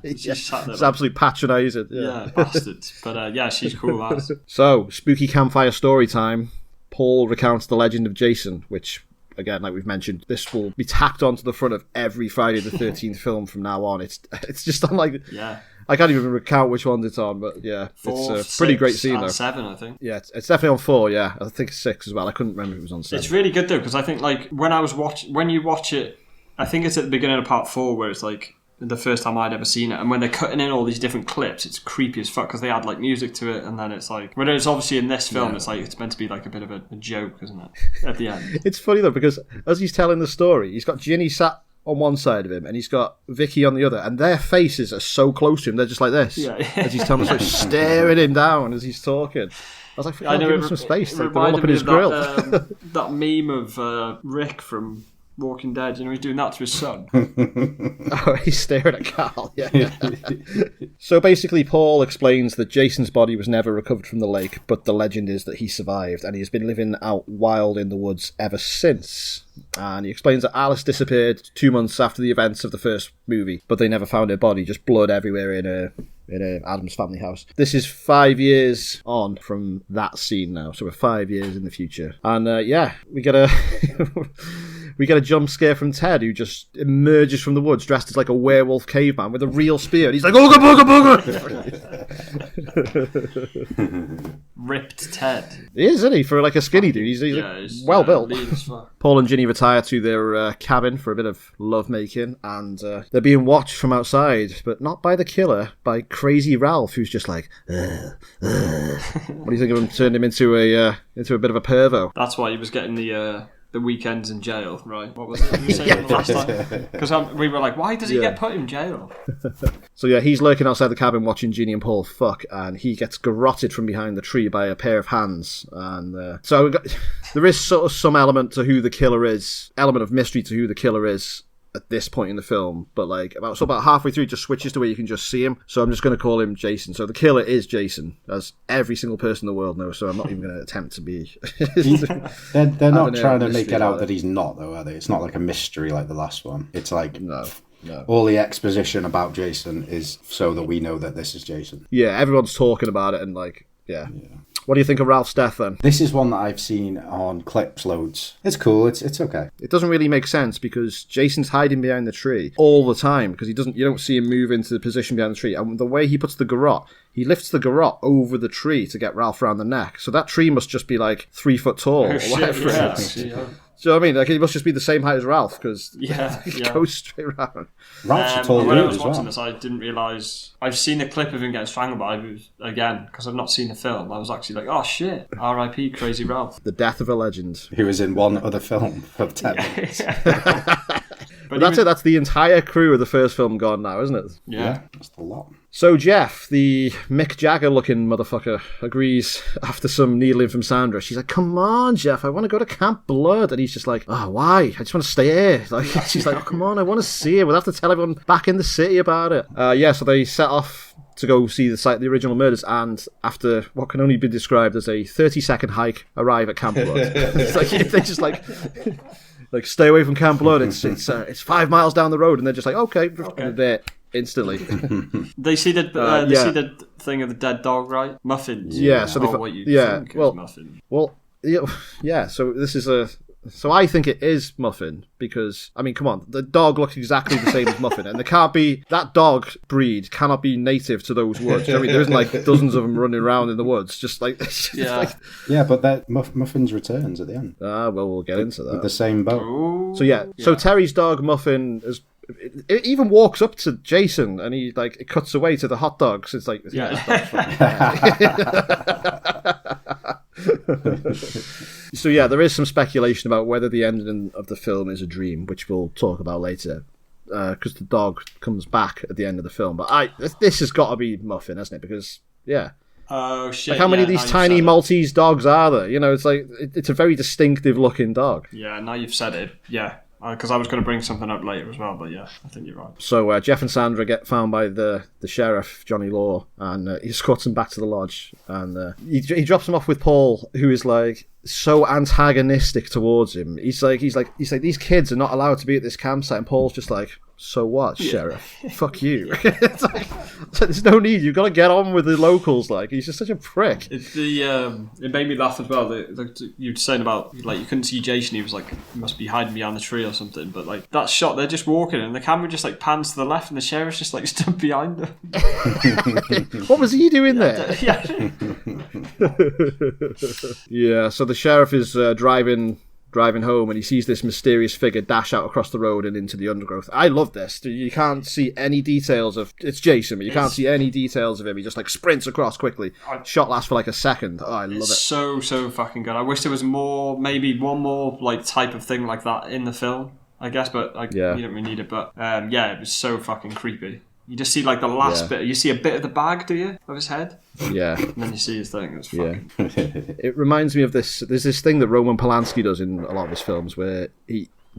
It's absolutely patronising. Yeah, bastards. But she's cool, lads. So, spooky campfire story time. Paul recounts the legend of Jason, which, again, like we've mentioned, this will be tacked onto the front of every Friday the 13th film from now on. It's just on like... Yeah. I can't even recount which ones it's on, but yeah. 4, it's a pretty great scene, though. 7, I think. Yeah, it's definitely on 4, yeah. I think it's 6 as well. I couldn't remember if it was on 7. It's really good, though, because I think, like, when you watch it, I think it's at the beginning of part 4 where it's like... the first time I'd ever seen it, and when they're cutting in all these different clips, it's creepy as fuck because they add like music to it, and then it's like when it's obviously in this film, it's like it's meant to be like a bit of a joke, isn't it? At the end, it's funny though because as he's telling the story, he's got Ginny sat on one side of him, and he's got Vicky on the other, and their faces are so close to him; they're just like this as he's telling the story, staring him down as he's talking. I was like, give him some space. They're all up in his grill. That meme of Rick from Walking Dead, he's doing that to his son. Oh, he's staring at Carl, yeah. So basically, Paul explains that Jason's body was never recovered from the lake, but the legend is that he survived, and he has been living out wild in the woods ever since. And he explains that Alice disappeared 2 months after the events of the first movie, but they never found her body, just blood everywhere in a Adam's family house. This is 5 years on from that scene now, so we're 5 years in the future. And we get a we get a jump scare from Ted, who just emerges from the woods dressed as like a werewolf caveman with a real spear, and he's like, "Ooga booga booga!" Ripped Ted. He is, isn't he? For like a skinny dude, he's well built. Paul and Ginny retire to their cabin for a bit of lovemaking, and they're being watched from outside, but not by the killer, by Crazy Ralph, who's just like, What do you think of him turning him into a bit of a pervo? That's why he was getting the the weekends in jail, right? What was it you were saying the last time? Because we were like, why does he get put in jail? So yeah, he's lurking outside the cabin watching Ginny and Paul fuck, and he gets garroted from behind the tree by a pair of hands. And so there is sort of some element of mystery to who the killer is at this point in the film, but like about halfway through, it just switches to where you can just see him. So I'm just going to call him Jason. So the killer is Jason, as every single person in the world knows. So I'm not even going to attempt to be. They're not trying to make it out that he's not, though, are they? It's not like a mystery like the last one. It's like no. All the exposition about Jason is so that we know that this is Jason. Yeah, everyone's talking about it, and like, yeah. What do you think of Ralph's death then? This is one that I've seen on clips loads. It's cool. It's okay. It doesn't really make sense because Jason's hiding behind the tree all the time because you don't see him move into the position behind the tree. And the way he puts the garrote, he lifts the garrote over the tree to get Ralph around the neck. So that tree must just be like 3 foot tall or whatever it is. Yeah. Do you know what I mean? Like, he must just be the same height as Ralph because he goes straight around. Ralph's a tall when I dude was as watching well. this, I didn't realise. I've seen a clip of him getting strangled, but again, because I've not seen the film, I was actually like, oh shit, R.I.P. Crazy Ralph. The death of a legend. Who was in one other film of 10 minutes. But that's it. That's the entire crew of the first film gone now, isn't it? Yeah. That's a lot. So Jeff, the Mick Jagger-looking motherfucker, agrees after some needling from Sandra. She's like, "Come on, Jeff, I want to go to Camp Blood," and he's just like, "Oh, why? I just want to stay here." Like, she's like, "Oh, come on, I want to see it. We'll have to tell everyone back in the city about it." So they set off to go see the site of the original murders, and after what can only be described as a 30-second hike, arrive at Camp Blood. It's like they just like stay away from Camp Blood. It's 5 miles down the road, and they're just like, okay. There instantly. They see the thing of the dead dog, right? Muffins. Yeah. So what you think is muffin. Well, yeah. So this is So I think it is Muffin because, I mean, come on, the dog looks exactly the same as Muffin, and that dog breed cannot be native to those woods. I mean, there isn't like dozens of them running around in the woods, just like... but that Muffin's returns at the end. Well, we'll get into that. With the same boat. Ooh, So Terry's dog, Muffin, it even walks up to Jason, and it cuts away to the hot dogs. It's like... So yeah, there is some speculation about whether the ending of the film is a dream, which we'll talk about later, because the dog comes back at the end of the film. But this has got to be Muffin, hasn't it? Because oh shit! Like, how many of these tiny Maltese dogs are there? You know, it's like it's a very distinctive looking dog. Yeah, now you've said it. Yeah. Because I was going to bring something up later as well, but yeah, I think you're right. So Jeff and Sandra get found by the sheriff, Johnny Law, and he escorts them back to the lodge. And he drops them off with Paul, who is like so antagonistic towards him. He's like, these kids are not allowed to be at this campsite, and Paul's just like, so what, Sheriff? Fuck you. It's like, there's no need. You've got to get on with the locals. Like, he's just such a prick. It made me laugh as well. You were saying about like you couldn't see Jason. He was like, he must be hiding behind the tree or something. But like that shot, they're just walking, and the camera just like pans to the left, and the sheriff's just like stood behind them. What was he doing there? Yeah. So the sheriff is driving home, and he sees this mysterious figure dash out across the road and into the undergrowth. I love this. You can't see any details of... It's Jason, but you can't see any details of him. He just like sprints across quickly. Shot lasts for like a second. Oh, I love it. So fucking good. I wish there was maybe one more like type of thing like that in the film, I guess, but you don't really need it. But it was so fucking creepy. You just see like the last bit. You see a bit of the bag, do you, of his head? Yeah. And then you see his thing. It's fucking... It reminds me of this. There's this thing that Roman Polanski does in a lot of his films where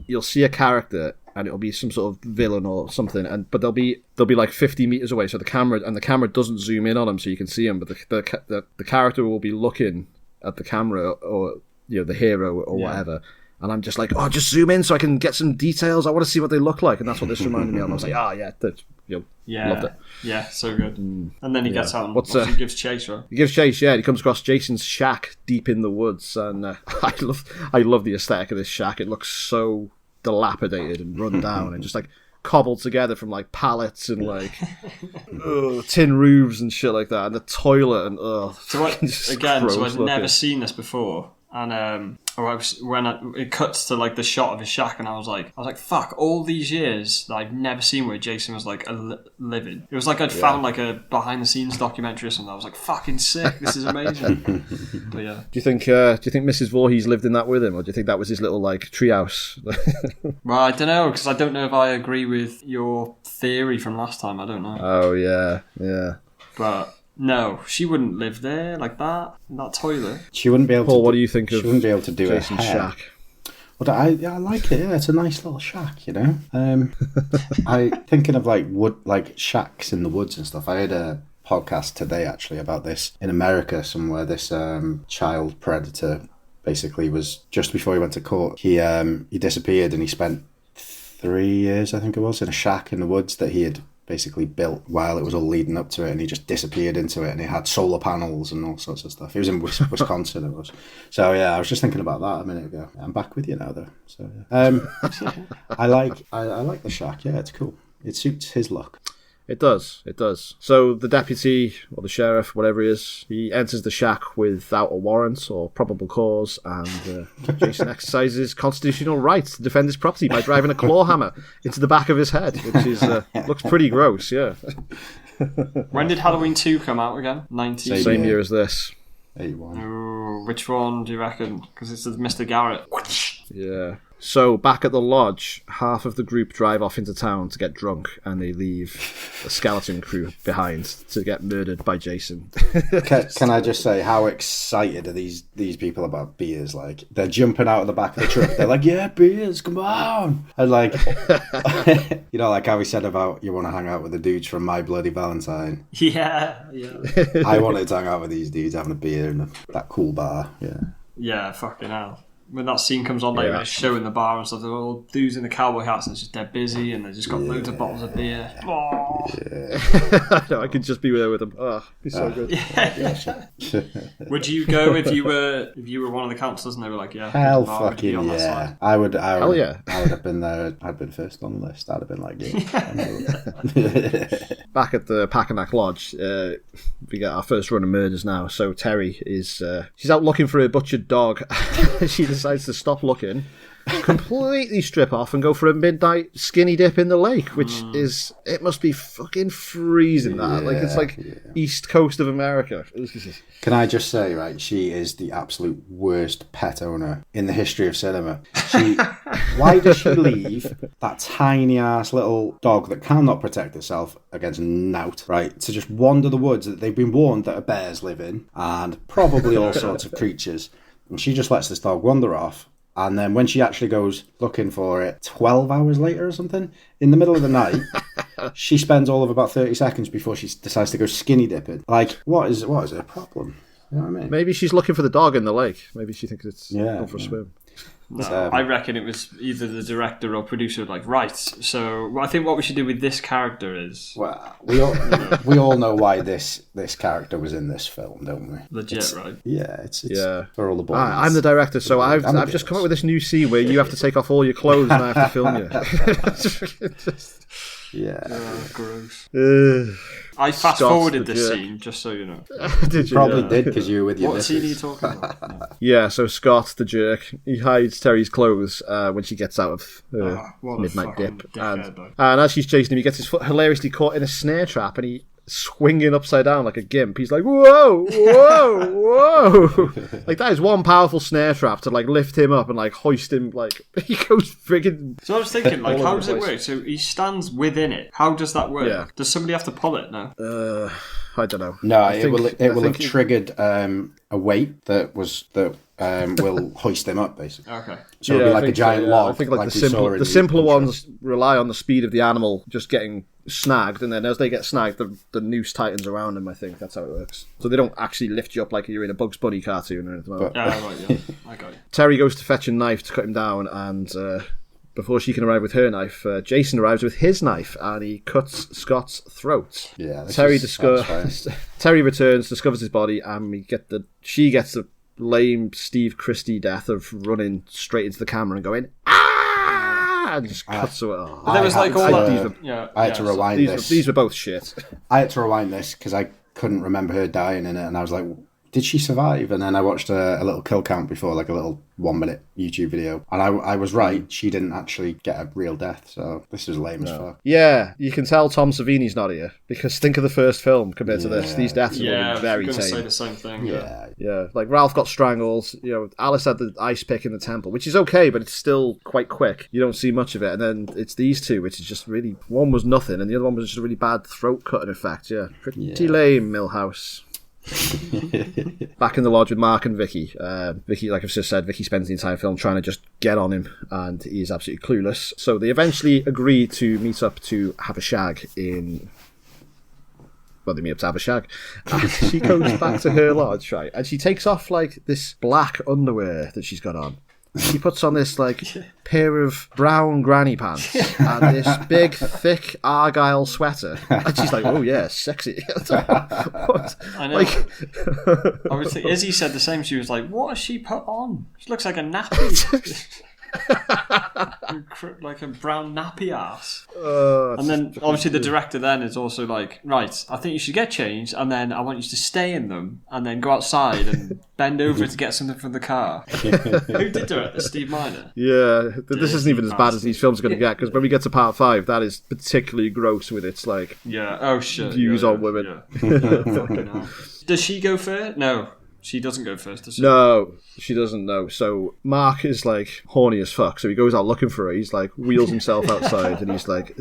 you'll see a character and it'll be some sort of villain or something, but they'll be like 50 meters away, so the camera doesn't zoom in on him so you can see him, but the character will be looking at the camera or the hero or whatever. And I'm just like, just zoom in so I can get some details. I want to see what they look like, and that's what this reminded me of. I was like, loved it. Yeah, so good. And then he gets out and he gives chase, right? He gives chase, and he comes across Jason's shack deep in the woods, and I love the aesthetic of this shack. It looks so dilapidated and run down and just like cobbled together from like pallets and like tin roofs and shit like that, and the toilet and I'd never seen this before. And it cuts to like the shot of his shack, and I was like, fuck! All these years that I've never seen where Jason was like living. It was like I'd found like a behind the scenes documentary or something. I was like, fucking sick! This is amazing. But yeah. Do you think Mrs. Voorhees lived in that with him, or do you think that was his little like treehouse? Well, I don't know, because I don't know if I agree with your theory from last time. I don't know. Oh yeah. But no, she wouldn't live there like that in that toilet. She wouldn't be able. Paul, what do you think of? She wouldn't be able to do Jason's a hair. shack? Well, I like it. Yeah, it's a nice little shack, you know. I thinking of like wood, like shacks in the woods and stuff. I had a podcast today actually about this in America somewhere. This child predator basically was just before he went to court. He disappeared and he spent 3 years, I think it was, in a shack in the woods that he had basically built while it was all leading up to it, and he just disappeared into it, and he had solar panels and all sorts of stuff. He was in Wisconsin, it was. So yeah, I was just thinking about that a minute ago. I'm back with you now though. So yeah. I like the shack. Yeah, it's cool. It suits his look. It does. So the deputy, or the sheriff, whatever he is, he enters the shack without a warrant or probable cause, and Jason exercises his constitutional rights to defend his property by driving a claw hammer into the back of his head, which is looks pretty gross, yeah. When did Halloween 2 come out again? 19? Same year as this. 81. Ooh, which one do you reckon? Because it's Mr. Garrett. Yeah. So, back at the lodge, half of the group drive off into town to get drunk, and they leave a skeleton crew behind to get murdered by Jason. Can I just say, how excited are these people about beers? Like, they're jumping out of the back of the truck. They're like, yeah, beers, come on. And like, you know, like how we said about you want to hang out with the dudes from My Bloody Valentine. Yeah. I wanted to hang out with these dudes having a beer in that cool bar. Yeah. Yeah, fucking hell. When that scene comes on, like when it's showing the bar and stuff, they're all dudes in the cowboy hats and it's just dead busy, and they've just got loads of bottles of beer. Oh. I know, I could just be there with them. Oh, it'd be so good. Yeah. Would you go if you were one of the counsellors and they were like, yeah, hell fucking yeah. I would hell yeah. I would have been there. I'd been first on the list. I'd have been like, Back at the Packanack Lodge, we get our first run of murders now. So Terry is she's out looking for a butchered dog. She decides to stop looking, completely strip off, and go for a midnight skinny dip in the lake, which it must be fucking freezing that. Like, it's like East Coast of America. Can I just say, right, she is the absolute worst pet owner in the history of cinema. Why does she leave that tiny ass little dog that cannot protect itself against knout, right, to just wander the woods that they've been warned that bears live in, and probably all sorts of creatures? And she just lets this dog wander off. And then when she actually goes looking for it 12 hours later or something, in the middle of the night, she spends all of about 30 seconds before she decides to go skinny dipping. Like, what is her problem? You know what I mean? Maybe she's looking for the dog in the lake. Maybe she thinks it's going for a swim. No, I reckon it was either the director or producer like, right, so I think what we should do with this character is... Well, we all know why this character was in this film, don't we? Legit, right? Yeah, it's for all the boys. I'm the director, so I've just come up with this new scene where you have to take off all your clothes and I have to film you. Yeah. Oh, gross. I fast-forwarded this scene, just so you know. Did you? Probably did, because you were with your What missus. scene are you talking about? Yeah, so Scott, the jerk, he hides Terry's clothes when she gets out of her What a midnight fucking dip. dickhead, And as she's chasing him, he gets his foot hilariously caught in a snare trap, and he swinging upside down like a gimp. He's like, whoa, whoa, whoa. Like, that is one powerful snare trap to, like, lift him up and, like, hoist him, like, he goes friggin'... So I was thinking, like, how does it work? So he stands within it. How does that work? Yeah. Does somebody have to pull it now? I don't know. No, it will have triggered a weight that will hoist them up, basically. Okay. So it'll be like a giant log. I think like the simpler ones rely on the speed of the animal just getting snagged, and then as they get snagged, the noose tightens around them. I think that's how it works. So they don't actually lift you up like you're in a Bugs Bunny cartoon or anything like that. Yeah, right, yeah. I got it. Terry goes to fetch a knife to cut him down, and before she can arrive with her knife, Jason arrives with his knife, and he cuts Scott's throat. Yeah, Terry returns, discovers his body, and she gets the lame Steve Christie death of running straight into the camera and going, ah, and just cuts away. But there was like all that. I had to rewind this. These were both shit. I had to rewind this because I couldn't remember her dying in it, and I was like, did she survive? And then I watched a little kill count before, like a little 1 minute YouTube video. And I was right. She didn't actually get a real death. So this is lame as fuck. Yeah, you can tell Tom Savini's not here, because think of the first film compared to this. These deaths are very tame. Say the same thing. Yeah. Like Ralph got strangled. Alice had the ice pick in the temple, which is okay, but it's still quite quick. You don't see much of it. And then it's these two, which is just really, one was nothing, and the other one was just a really bad throat cutting effect. Yeah, pretty lame, Millhouse. Back in the lodge with Mark and Vicky. Vicky, like I've just said, Vicky spends the entire film trying to just get on him, and he's absolutely clueless. So they eventually agree to meet up to have a shag in... Well, they meet up to have a shag. And she goes back to her lodge, right? And she takes off, like, this black underwear that she's got on. She puts on this, like, pair of brown granny pants and this big, thick Argyle sweater. And she's like, oh, yeah, sexy. What? I know. Obviously, Izzy said the same. She was like, what has she put on? She looks like a nappy. Like a brown nappy ass. And then obviously the director then is also like, right, I think you should get changed, and then I want you to stay in them and then go outside and bend over to get something from the car. Who did direct this? Steve Miner? Yeah, this isn't even as bad as these films are going to get, because when we get to part 5, that is particularly gross with its like views on women. Fucking hell. Does she go first? No. She doesn't go first, does she? No, she doesn't know. So Mark is like horny as fuck. So he goes out looking for her. He's like wheels himself outside, and he's like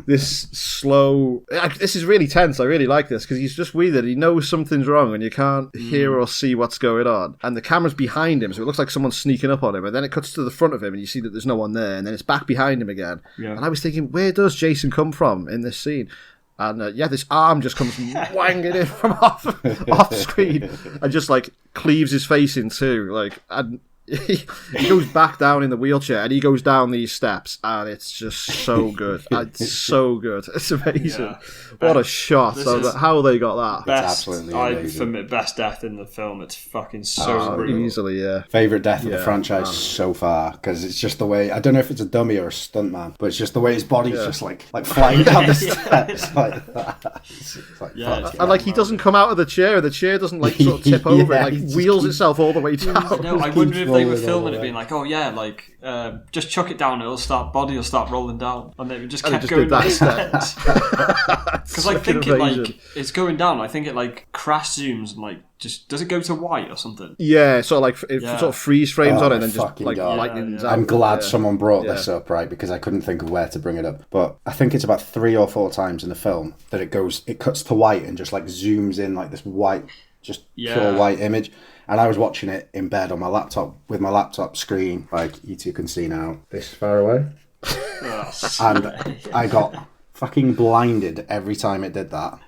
this slow. This is really tense. I really like this because he's just weird. He knows something's wrong, and you can't hear or see what's going on. And the camera's behind him, so it looks like someone's sneaking up on him. And then it cuts to the front of him, and you see that there's no one there. And then it's back behind him again. Yeah. And I was thinking, where does Jason come from in this scene? And this arm just comes wanging in from off screen and just like cleaves his face in two. Like, and he goes back down in the wheelchair and he goes down these steps, and it's just so good. It's so good. It's amazing. Yeah. What a shot! How they got that? Best, for me, best death in the film. It's fucking so brutal. Easily, yeah. Favorite death of the franchise so far, because it's just the way. I don't know if it's a dummy or a stuntman, but it's just the way his body's just like flying down the steps like that. It's like, and like he doesn't come out of the chair. The chair doesn't like sort of tip over. It like wheels itself all the way down. No, I wonder if they were filming it being like, oh yeah, like just chuck it down, body will start rolling down, and they just kept going down. Because I think it like it's going down. I think it like crash zooms and like just does it go to white or something? Yeah, sort of like it sort of freeze frames on it and then just like lightnings out. I'm glad someone brought this up, right? Because I couldn't think of where to bring it up. But I think it's about 3 or 4 times in the film that it cuts to white and just like zooms in like this white, just pure white image. And I was watching it in bed on my laptop with my laptop screen, like you two can see now, this far away. And I got fucking blinded every time it did that.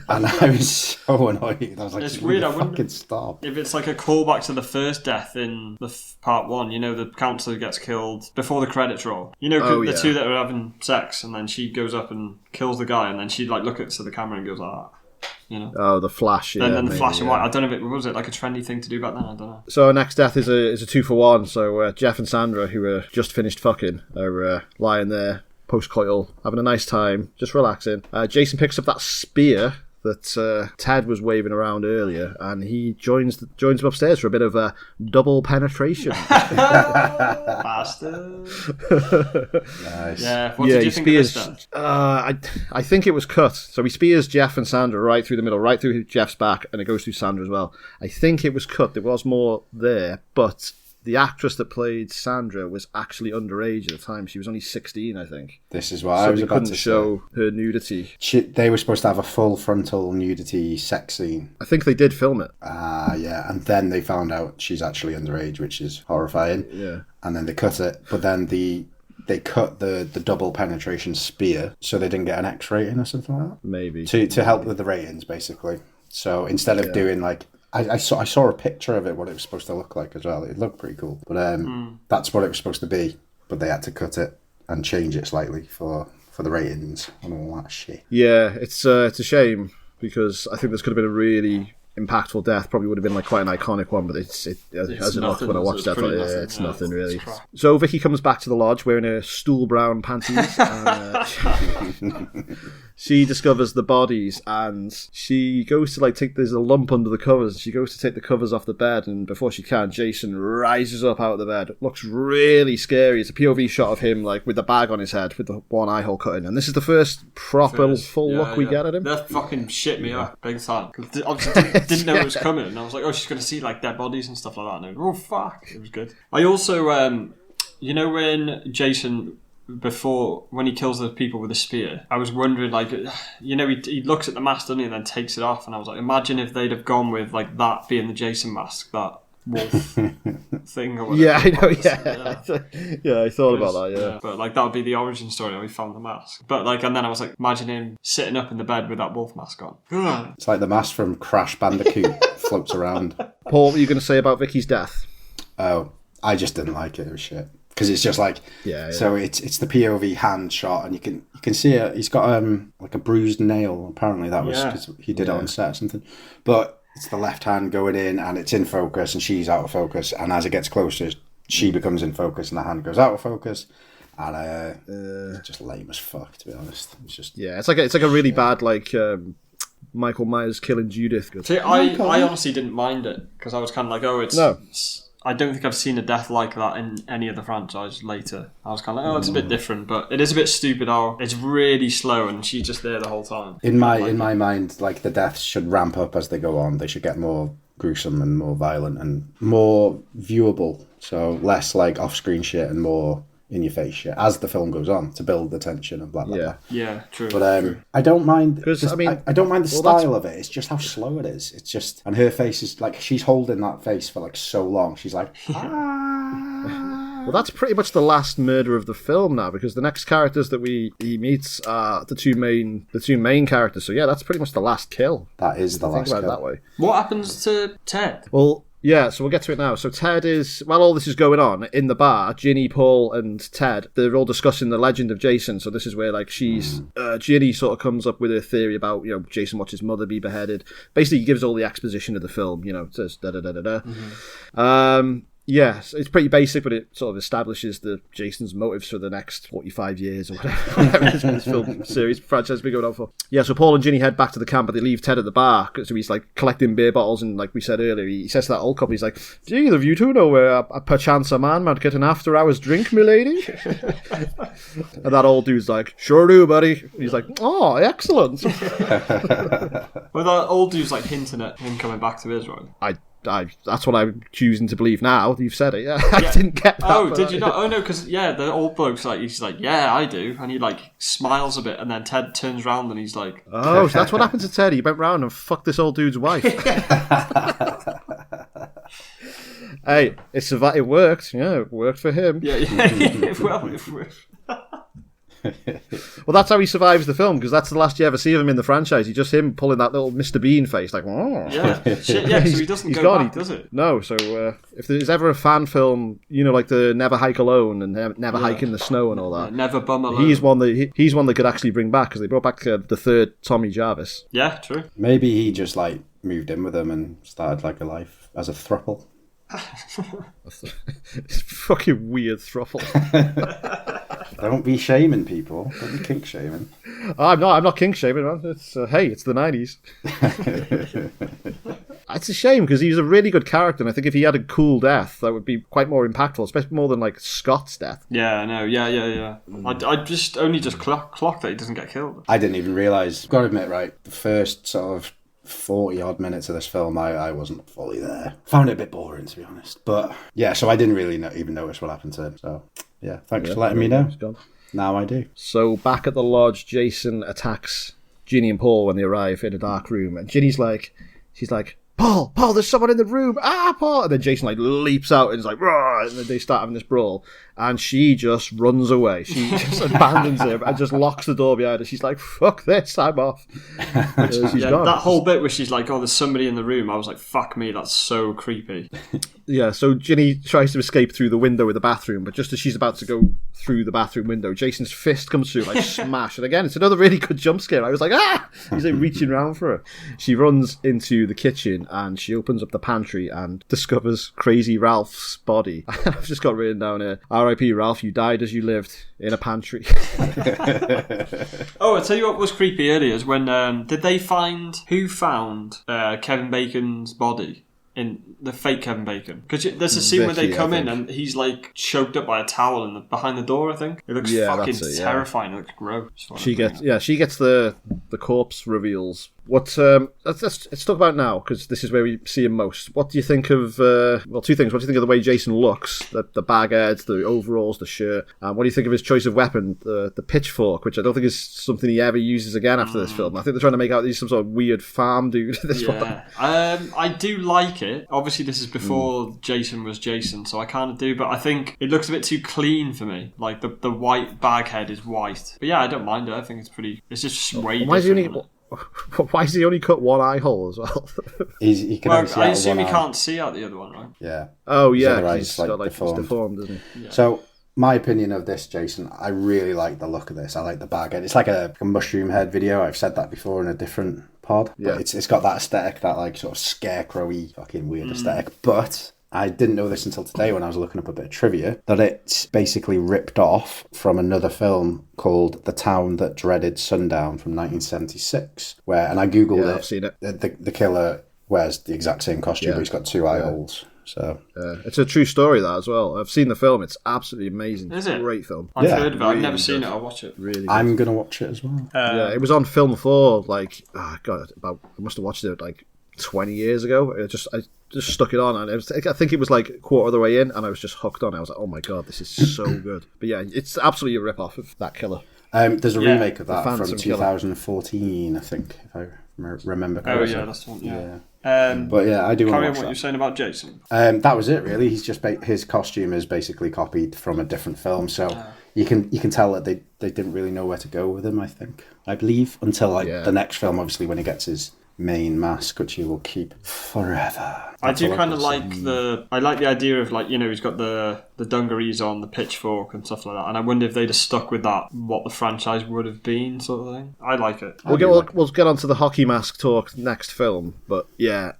And I was so annoyed. I was like, it's weird. I wonder fucking stop. If it's like a callback to the first death in the part 1, you know, the counsellor gets killed before the credits roll. You know, the two that are having sex, and then she goes up and kills the guy, and then she like looks at the camera and goes like that. You know? Oh, the flash. And then the flash and white. I don't know if was it like a trendy thing to do back then. I don't know. So our next death is a 2-for-1. So Jeff and Sandra, who are just finished fucking, are lying there post-coital, having a nice time, just relaxing. Jason picks up that spear that Ted was waving around earlier, and he joins him upstairs for a bit of a double penetration. Bastard. Nice. Yeah. What did you think of this stuff? I think it was cut. So he spears Jeff and Sandra right through the middle, right through Jeff's back, and it goes through Sandra as well. I think it was cut. There was more there, but the actress that played Sandra was actually underage at the time. She was only 16, I think. This is what I was about to show her nudity. They were supposed to have a full frontal nudity sex scene. I think they did film it. Yeah. And then they found out she's actually underage, which is horrifying. Yeah. And then they cut it. But then they cut the double penetration spear, so they didn't get an X rating or something like that. Maybe. To help with the ratings, basically. So instead of doing like... I saw a picture of it, what it was supposed to look like as well. It looked pretty cool. But that's what it was supposed to be. But they had to cut it and change it slightly for the ratings and all that shit. Yeah, it's a shame, because I think this could have been a really impactful death. Probably would have been like quite an iconic one, but as it looked when I watched that, it's nothing really. So Vicky comes back to the lodge wearing her stool brown panties. And, she discovers the bodies, and she goes to there's a lump under the covers. She goes to take the covers off the bed, and before she can, Jason rises up out of the bed. It looks really scary. It's a POV shot of him with the bag on his head with the one eye hole cut in, and this is the first proper full look we get at him. That fucking shit me up big time. Obviously didn't know it was coming, and I was like, oh, she's going to see dead bodies and stuff like that. And oh fuck, it was good. I also, when Jason, when he kills the people with a spear, I was wondering, he looks at the mask, doesn't he, and then takes it off, and I was like, imagine if they'd have gone with that being the Jason mask, that wolf thing or whatever. Yeah, I know. Yeah, I thought about that. Yeah, but that would be the origin story how he found the mask. But and then I was like, imagine him sitting up in the bed with that wolf mask on. It's like the mask from Crash Bandicoot floats around. Paul, what are you going to say about Vicky's death? Oh, I just didn't like it. It was shit. Because it's just so it's the POV hand shot, and you can see it. He's got a bruised nail. Apparently that was because he did it on set or something. But it's the left hand going in, and it's in focus, and she's out of focus. And as it gets closer, she becomes in focus, and the hand goes out of focus. And it's just lame as fuck, to be honest. It's just it's like a really bad Michael Myers killing Judith. See, I honestly didn't mind it because I was kind of like, I don't think I've seen a death like that in any of the franchise later. I was kind of like, it's a bit different, but it is a bit stupid how it's really slow and she's just there the whole time. In my mind, the deaths should ramp up as they go on. They should get more gruesome and more violent and more viewable. So less off-screen shit and more in-your-face shit as the film goes on to build the tension and blah blah blah. Yeah, true. But true. I don't mind. I don't mind the style of it. It's just how slow it is. It's just, and her face is she's holding that face for so long. She's like, Well, that's pretty much the last murder of the film now, because the next characters that he meets are the two main characters. So yeah, that's pretty much the last kill. That is the last kill. Think about it that way. What happens to Ted? Well, yeah, so we'll get to it now. So Ted is, while all this is going on, in the bar, Ginny, Paul, and Ted, they're all discussing the legend of Jason. So this is where, Ginny sort of comes up with a theory about, Jason watched his mother be beheaded. Basically, he gives all the exposition of the film, says da-da-da-da-da. Mm-hmm. Yes, it's pretty basic, but it sort of establishes Jason's motives for the next 45 years or whatever this film series franchise has been going on for. Yeah, so Paul and Ginny head back to the camp, but they leave Ted at the bar. So he's collecting beer bottles, and like we said earlier, he says to that old couple, he's like, "Do either of you two know where perchance a man might get an after-hours drink, milady?" And that old dude's like, "Sure do, buddy." And he's like, "Oh, excellent." Well, that old dude's hinting at him coming back to Israel. That's what I'm choosing to believe now. You've said it, yeah. I didn't get that. Oh, did you not? Oh, no, because, the old bloke's he's like, yeah, I do. And he, smiles a bit, and then Ted turns around and he's like... Oh, so that's what happened to Ted. He went round and fucked this old dude's wife. Hey, it worked. Yeah, it worked for him. Yeah. Well, it worked. Well, that's how he survives the film, because that's the last you ever see of him in the franchise. He's just him pulling that little Mr. Bean face, oh. Yeah, shit, yeah. So he doesn't go back, does it? No. So if there's ever a fan film, like the Never Hike Alone and Never Hike in the Snow and all that, Never Bum Alone. He's one that could actually bring back, because they brought back the third Tommy Jarvis. Yeah, true. Maybe he just moved in with them and started a life as a throuple. It's fucking weird thruple. Don't be shaming people. Don't be kink shaming. I'm not kink shaming, man. It's it's the 90s. It's a shame, because he's a really good character, and I think if he had a cool death, that would be quite more impactful, especially more than Scott's death. Yeah, I know. Yeah. I just clocked that he doesn't get killed. I didn't even realise. Got to admit, the first sort of 40 odd minutes of this film, I wasn't fully there. Found it a bit boring, to be honest. But yeah, so I didn't really even notice what happened to him. So yeah, thanks for letting me know. Now I do. So back at the lodge, Jason attacks Ginny and Paul when they arrive in a dark room, and Ginny's she's like, Paul, there's someone in the room. Paul. And then Jason leaps out and is like, "Rah!" And then they start having this brawl. and she just runs away. She just abandons him and just locks the door behind her. She's like, fuck this, I'm off. She's gone. That whole bit where she's like, oh, there's somebody in the room, I was like, fuck me, that's so creepy. Yeah, so Ginny tries to escape through the window of the bathroom, but just as she's about to go through the bathroom window, Jason's fist comes through, like, smash. And again, it's another really good jump scare. I was like, ah! He's like reaching around for her. She runs into the kitchen and she opens up the pantry and discovers Crazy Ralph's body. I've just got written down here, R.I.P. Ralph, you died as you lived in a pantry. Oh, I'll tell you what was creepy earlier is when, who found Kevin Bacon's body? In the fake Kevin Bacon, because there's a scene where they come in and he's like choked up by a towel behind the door. I think it looks fucking terrifying. It looks gross. She gets the corpse reveals. Let's talk about now, because this is where we see him most. What do you think of, two things. What do you think of the way Jason looks? The bag heads, the overalls, the shirt. And what do you think of his choice of weapon, the pitchfork, which I don't think is something he ever uses again after this film. I think they're trying to make out he's some sort of weird farm dude. I do like it. Obviously, this is before Jason was Jason, so I kind of do, but I think it looks a bit too clean for me. Like, the white bag head is white. But yeah, I don't mind it. I think it's just way different. Why does he only cut one eye hole as well? He can only see I assume he eye. can't see out the other one, right? Yeah. Oh, yeah. He's deformed, isn't he? Yeah. So, my opinion of this, Jason, I really like the look of this. I like the bag head. It's like a mushroom head video. I've said that before in a different pod. Yeah. But it's got that aesthetic, that like sort of scarecrowy, fucking weird aesthetic. But I didn't know this until today when I was looking up a bit of trivia, that it's basically ripped off from another film called The Town That Dreaded Sundown from 1976. And I googled it. I've seen it. The killer wears the exact same costume, but he's got two eye holes. So it's a true story, that as well. I've seen the film. It's absolutely amazing. Is it? Great film. I've heard of it. I've never seen it. I'll watch it. Really good. I'm going to watch it as well. It was on Film 4, I must have watched it like 20 years ago. I just stuck it on, and I think it was like a quarter of the way in, and I was just hooked on it. I was like, oh my god, this is so good. But yeah, it's absolutely a rip-off of that killer. There's a remake of that from Phantom 2014, I think, if I remember correctly. Oh yeah, that's the one. Yeah. But yeah, I do want to watch what you're saying about Jason. That was it, really. He's just his costume is basically copied from a different film, so you can tell that they didn't really know where to go with him. I believe until the next film, obviously, when he gets his main mask, which he will keep forever. I do kind of like the idea of, like, you know, he's got the dungarees on, the pitchfork and stuff like that, and I wonder if they'd have stuck with that, what the franchise would have been, sort of thing. I like it. We'll get onto the hockey mask talk next film, but yeah,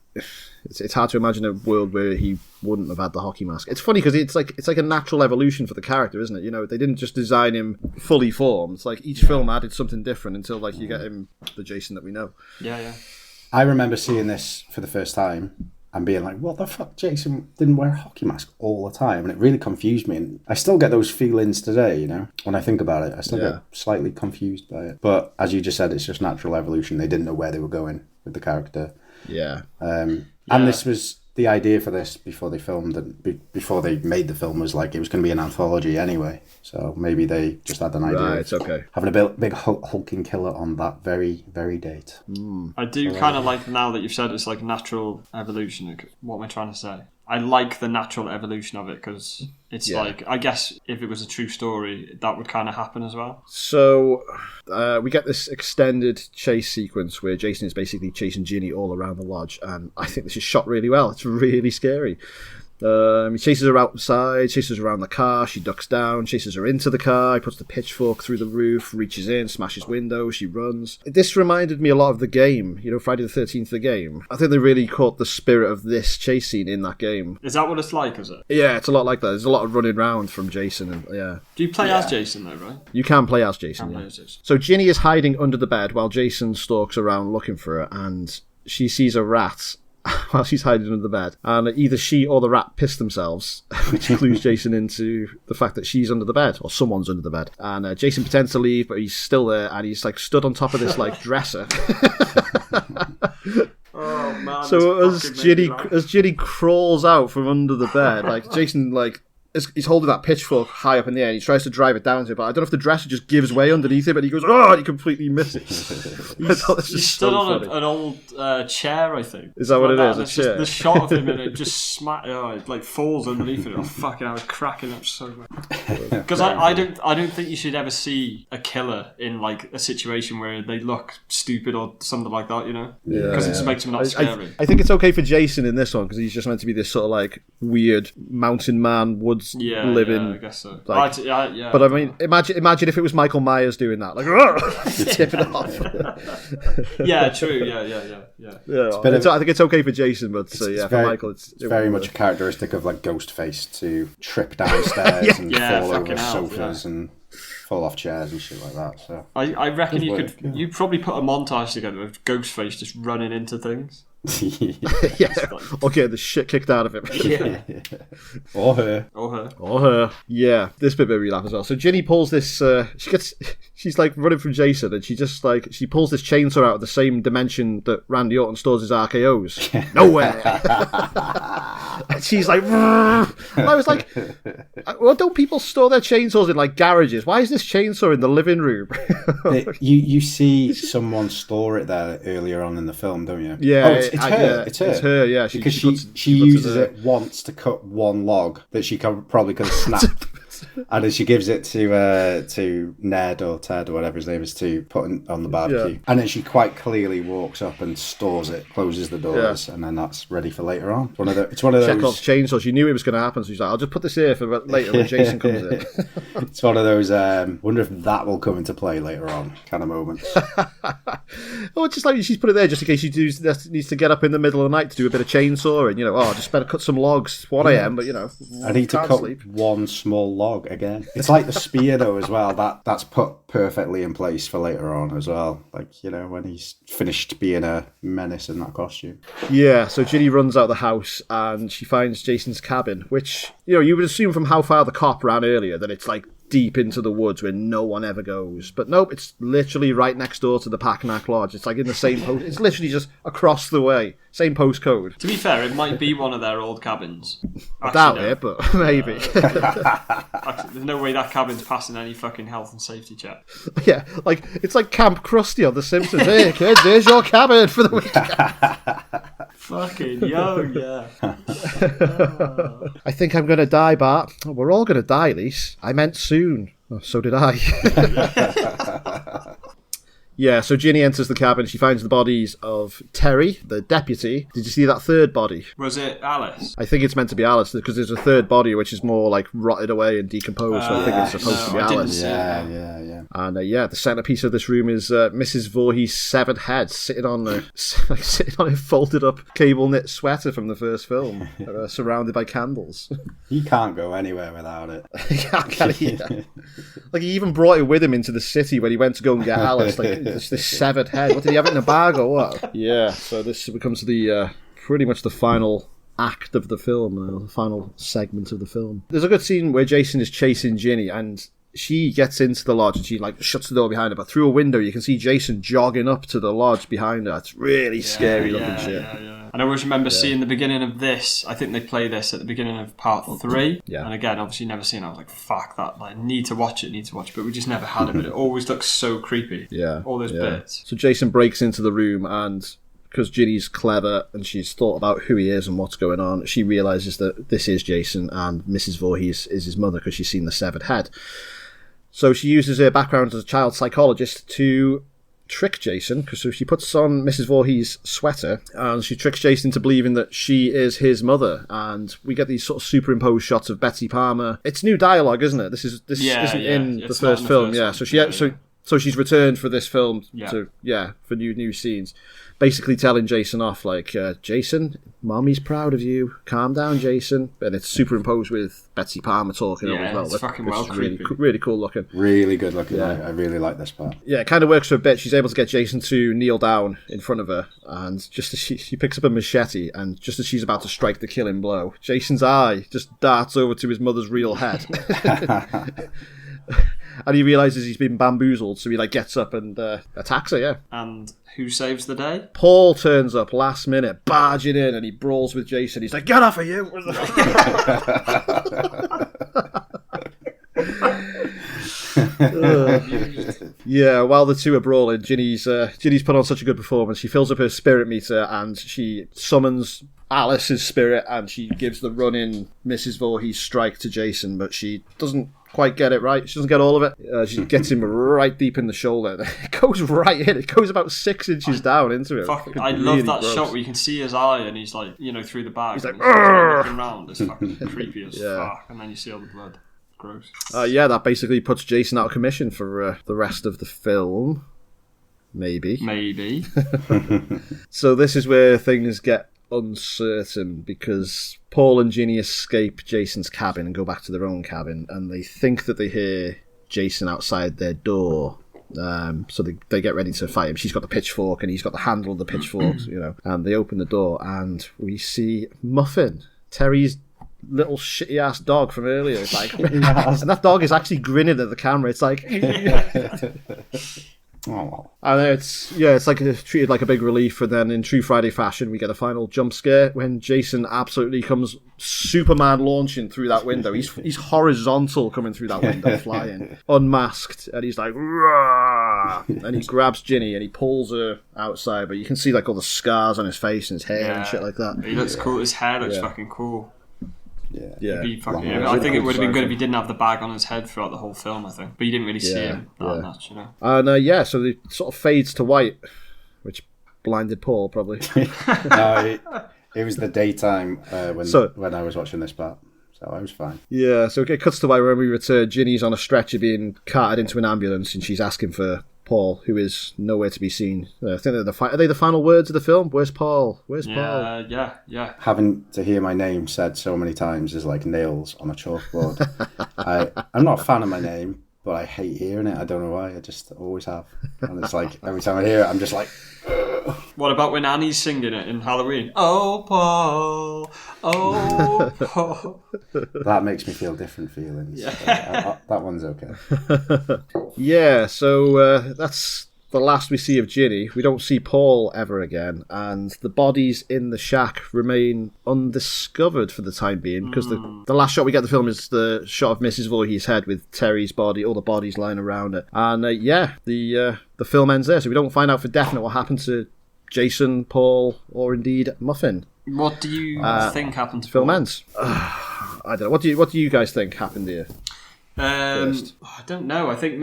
it's hard to imagine a world where he wouldn't have had the hockey mask. It's funny because it's like a natural evolution for the character, isn't it? You know, they didn't just design him fully formed. It's like each film added something different until like you get him the Jason that we know. Yeah. I remember seeing this for the first time and being like, what the fuck, Jason didn't wear a hockey mask all the time? And it really confused me. And I still get those feelings today, you know, when I think about it. I still get slightly confused by it. But as you just said, it's just natural evolution. They didn't know where they were going with the character. Yeah. And this was the idea for this before they filmed it, before they made the film, was like it was going to be an anthology anyway. So maybe they just had an idea of having a big hulking killer on that very, very date. I do kind of like, now that you've said it's like natural evolution, what am I trying to say? I like the natural evolution of it, because it's like, I guess if it was a true story, that would kind of happen as well. So we get this extended chase sequence where Jason is basically chasing Ginny all around the lodge, and I think this is shot really well. It's really scary. He chases her outside, chases her around the car, she ducks down, chases her into the car, he puts the pitchfork through the roof, reaches in, smashes windows, she runs. This reminded me a lot of the game, you know, Friday the 13th, the game. I think they really caught the spirit of this chase scene in that game. Is that what it's like, is it? Yeah, it's a lot like that. There's a lot of running around from Jason, and Do you play as Jason though, right? You can play as Jason, So Ginny is hiding under the bed while Jason stalks around looking for her, and she sees a rat while she's hiding under the bed, and either she or the rat piss themselves, which clues Jason into the fact that she's under the bed, or someone's under the bed. And Jason pretends to leave, but he's still there, and he's like stood on top of this like dresser. Oh man! So as Ginny crawls out from under the bed, like Jason like he's holding that pitchfork high up in the air, and he tries to drive it down to it, but I don't know if the dresser just gives way underneath him, and he goes, oh, and he completely misses. He stood on an old chair, I think. Is that what it is? A chair? The shot of him, and it just it like falls underneath it. Oh, fucking, I was cracking up so much. Because I don't think you should ever see a killer in like a situation where they look stupid or something like that, you know? Because it just makes them not scary. I think it's okay for Jason in this one because he's just meant to be this sort of like weird mountain man, woods living. Yeah, I guess so. Like, but I mean, imagine if it was Michael Myers doing that, like tipping it off. Yeah, true. Yeah. I think it's okay for Jason, but for Michael, it's very much a characteristic of like Ghostface to trip downstairs and fall over sofas and fall off chairs and shit like that. So I reckon you'd probably put a montage together of Ghostface just running into things. Or get the shit kicked out of him. Or her. Yeah, this bit made me laugh as well. So Ginny pulls this she's like running from Jason, and she pulls this chainsaw out of the same dimension that Randy Orton stores his RKOs. Nowhere. And she's like, I was like, well, don't people store their chainsaws in like garages? Why is this chainsaw in the living room? You see someone store it there earlier on in the film, don't you? Yeah. It's her. Yeah. Because she uses it once to cut one log that she probably could have snapped. And then she gives it to Ned or Ted or whatever his name is to put on the barbecue. And then she quite clearly walks up and stores it, closes the doors, and then that's ready for later on. It's one of those Chekhov's chainsaw. She knew it was going to happen, so she's like, I'll just put this here for later when Jason comes in. It's one of those wonder if that will come into play later on kind of moments. Oh, it's just like she's put it there just in case she needs to get up in the middle of the night to do a bit of chainsaw, and just better cut some logs. 1 a.m. But I need to cut one small log again. It's like the spear though as well. That's put perfectly in place for later on as well. Like when he's finished being a menace in that costume. Yeah. So Ginny runs out of the house and she finds Jason's cabin, which you would assume from how far the cop ran earlier that it's like deep into the woods where no one ever goes. But nope, it's literally right next door to the Packanack Lodge. It's like in the same post. It's literally just across the way. Same postcode. To be fair, it might be one of their old cabins. I doubt it, but maybe. Actually, there's no way that cabin's passing any fucking health and safety check. Yeah, like it's like Camp Krusty on The Simpsons. Hey kids, here's your cabin for the weekend. Fucking yeah. I think I'm going to die, Bart. Oh, we're all going to die, Lise. I meant soon. Oh, so did I. Yeah, so Ginny enters the cabin. She finds the bodies of Terry, the deputy. Did you see that third body? Was it Alice? I think it's meant to be Alice because there's a third body which is more like rotted away and decomposed. So I think it's supposed to be Alice. Yeah. And the centerpiece of this room is Mrs. Voorhees' severed head sitting on a folded up cable knit sweater from the first film, surrounded by candles. He can't go anywhere without it. Can he? Like he even brought it with him into the city when he went to go and get Alice. Like this severed head. What did he have it in a bag or what? Yeah. So this becomes the pretty much the final act of the film, the final segment of the film. There's a good scene where Jason is chasing Ginny and she gets into the lodge and she like shuts the door behind her, but through a window you can see Jason jogging up to the lodge behind her. It's really scary looking shit. And I always remember seeing the beginning of this. I think they play this at the beginning of part 3. Yeah. And again, obviously never seen it. I was like, fuck that. Like, need to watch it. But we just never had it. But it always looks so creepy. Yeah. All those bits. So Jason breaks into the room and because Ginny's clever and she's thought about who he is and what's going on, she realises that this is Jason and Mrs. Voorhees is his mother because she's seen the severed head. So she uses her background as a child psychologist to trick Jason, because so she puts on Mrs. Voorhees' sweater and she tricks Jason into believing that she is his mother, and we get these sort of superimposed shots of Betsy Palmer. It's new dialogue, isn't it? This isn't in the first film. So she's returned for this film for new scenes, basically telling Jason off like, Jason, Mommy's proud of you. Calm down, Jason. And it's superimposed with Betsy Palmer talking over as well. It's fucking well creepy. Really cool looking. Really good looking. Yeah. I really like this part. Yeah, it kind of works for a bit. She's able to get Jason to kneel down in front of her, and just as she picks up a machete, and just as she's about to strike the killing blow, Jason's eye just darts over to his mother's real head. And he realises he's been bamboozled, so he gets up and attacks her, And who saves the day? Paul turns up last minute, barging in, and he brawls with Jason. He's like, get off of you! Yeah, while the two are brawling, Ginny's put on such a good performance. She fills up her spirit meter and she summons Alice's spirit and she gives the run-in Mrs. Voorhees strike to Jason, but she doesn't quite get it right. She doesn't get all of it. She gets him right deep in the shoulder. It goes right in. It goes about 6 inches down into it. I love that shot where you can see his eye and he's like, through the bag. He's like, looking around. It's fucking creepy as fuck. And then you see all the blood. Gross. That basically puts Jason out of commission for the rest of the film. Maybe. So this is where things get uncertain because Paul and Ginny escape Jason's cabin and go back to their own cabin, and they think that they hear Jason outside their door. So they get ready to fight him. She's got the pitchfork and he's got the handle of the pitchfork, and they open the door and we see Muffin, Terry's little shitty ass dog from earlier. It's like, and that dog is actually grinning at the camera. It's like, oh. And it's like treated like a big relief. And then in true Friday fashion, we get a final jump scare when Jason absolutely comes Superman launching through that window. He's horizontal coming through that window, flying unmasked, and he's like, "Rah!" And he grabs Ginny and he pulls her outside. But you can see like all the scars on his face and his hair and shit like that. He looks cool. His hair looks fucking cool. Yeah. I think it would have been good if he didn't have the bag on his head throughout the whole film, I think. But you didn't really see him that much, And so it sort of fades to white, which blinded Paul, probably. No, it was the daytime when I was watching this part. So I was fine. Yeah, so it cuts to white when we return. Ginny's on a stretcher being carted into an ambulance and she's asking for Paul, who is nowhere to be seen. I think are they the final words of the film? Where's Paul? Paul? Yeah. Having to hear my name said so many times is like nails on a chalkboard. I'm not a fan of my name, but I hate hearing it. I don't know why. I just always have. And it's like every time I hear it, I'm just like... What about when Annie's singing it in Halloween? Oh, Paul. Oh, Paul. That makes me feel different feelings. Yeah. That one's okay. Yeah, so that's the last we see of Ginny. We don't see Paul ever again, and the bodies in the shack remain undiscovered for the time being, because the last shot we get of the film is the shot of Mrs. Voorhees' head with Terry's body, all the bodies lying around it. And the film ends there, so we don't find out for definite what happened to Jason, Paul, or indeed Muffin. What do you think happened to Paul? Film Paul? Ends. I don't know. What do you guys think happened here? I don't know. I think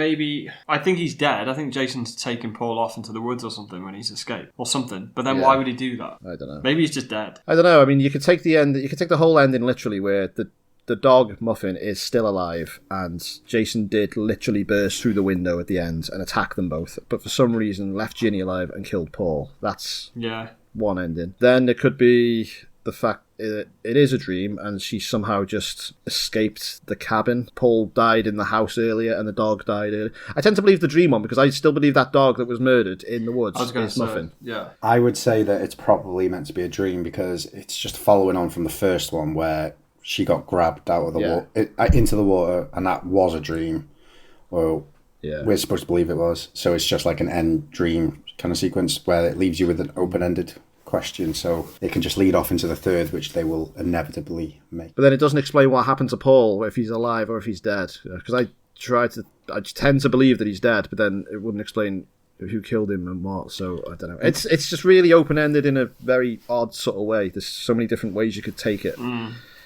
he's dead. I think Jason's taken Paul off into the woods or something when he's escaped or something. But then why would he do that? I don't know. Maybe he's just dead. I don't know. I mean, you could take the whole ending literally, where the dog Muffin is still alive and Jason did literally burst through the window at the end and attack them both, but for some reason left Ginny alive and killed Paul. That's one ending. Then it could be the fact it is a dream and she somehow just escaped the cabin. Paul died in the house earlier and the dog died earlier. I tend to believe the dream one because I still believe that dog that was murdered in the woods is Muffin. Yeah. I would say that it's probably meant to be a dream because it's just following on from the first one where she got grabbed out of the water into the water, and that was a dream. Well, we're supposed to believe it was. So it's just like an end dream kind of sequence where it leaves you with an open-ended question, so it can just lead off into the third, which they will inevitably make. But then it doesn't explain what happened to Paul, if he's alive or if he's dead. Because I tend to believe that he's dead, but then it wouldn't explain who killed him and what. So I don't know. It's just really open-ended in a very odd sort of way. There's so many different ways you could take it.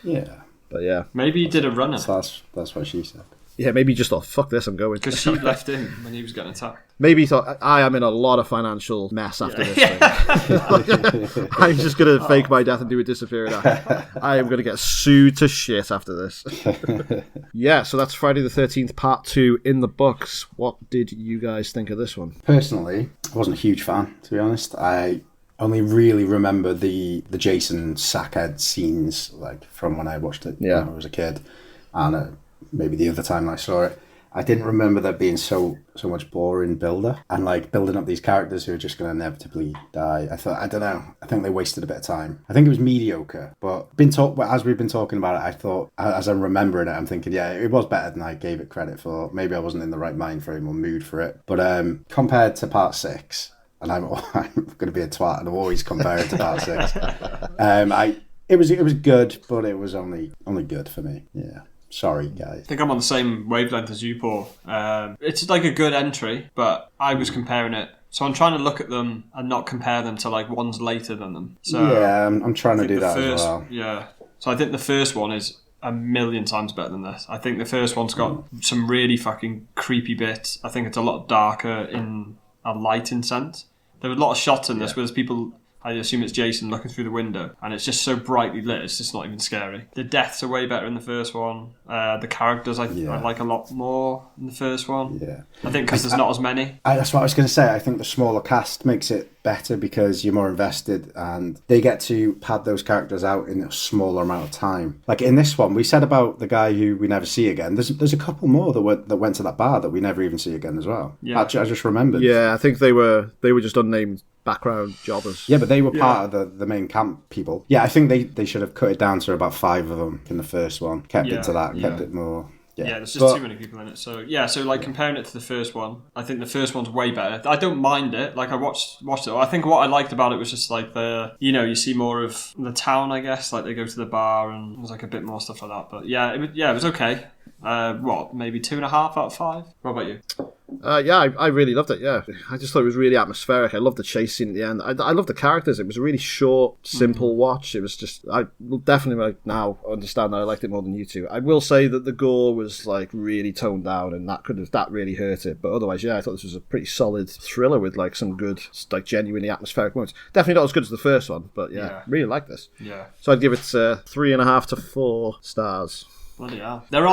Yeah. But yeah. Maybe he did a runner. That's what she said. Yeah, maybe he just thought, fuck this, I'm going. Because she left him when he was getting attacked. Maybe he thought, I am in a lot of financial mess after this thing. I'm just going to fake my death and do a disappearing act. I am going to get sued to shit after this. Yeah, so that's Friday the 13th, part 2 in the books. What did you guys think of this one? Personally, I wasn't a huge fan, to be honest. I only really remember the Jason Sackhead scenes, like from when I watched it when I was a kid, and maybe the other time I saw it. I didn't remember there being so much boring builder and like building up these characters who are just going to inevitably die. I don't know. I think they wasted a bit of time. I think it was mediocre, but as we've been talking about it, I thought, as I'm remembering it, I'm thinking, yeah, it was better than I gave it credit for. Maybe I wasn't in the right mind frame or mood for it. But compared to part 6, and I'm going to be a twat and I'm always comparing to part 6. It was good, but it was only good for me. Yeah. Sorry, guys. I think I'm on the same wavelength as you, Paul. It's like a good entry, but I was comparing it. So I'm trying to look at them and not compare them to like ones later than them. So yeah, I'm trying to do that as well. Yeah. So I think the first one is a million times better than this. I think the first one's got some really fucking creepy bits. I think it's a lot darker in a lighting sense. There were a lot of shots in this where there's people, I assume it's Jason looking through the window, and it's just so brightly lit, it's just not even scary. The deaths are way better in the first one. The characters I like a lot more in the first one. Yeah. I think because there's not as many. That's what I was going to say. I think the smaller cast makes it better because you're more invested and they get to pad those characters out in a smaller amount of time. Like in this one, we said about the guy who we never see again. There's a couple more that went to that bar that we never even see again as well. Yeah. I just remembered. Yeah, I think they were just unnamed background jobbers. Yeah, but they were part of the main camp people. Yeah, I think they should have cut it down to about 5 of them in the first one. Kept it to that, kept it more... Yeah, there's just too many people in it. So like comparing it to the first one, I think the first one's way better. I don't mind it. Like I watched it. I think what I liked about it was just like you see more of the town, I guess. Like they go to the bar and there's like a bit more stuff like that. But it was okay. Maybe 2.5 out of 5? What about you? I really loved it. Yeah, I just thought it was really atmospheric. I loved the chase scene at the end. I loved the characters. It was a really short, simple watch. It was just, I definitely now understand that I liked it more than you two. I will say that the gore was like really toned down, and that really hurt it. But otherwise, I thought this was a pretty solid thriller with like some good, like genuinely atmospheric moments. Definitely not as good as the first one, but really like this. Yeah. So I'd give it 3.5 to 4 stars. Bloody hell. There are a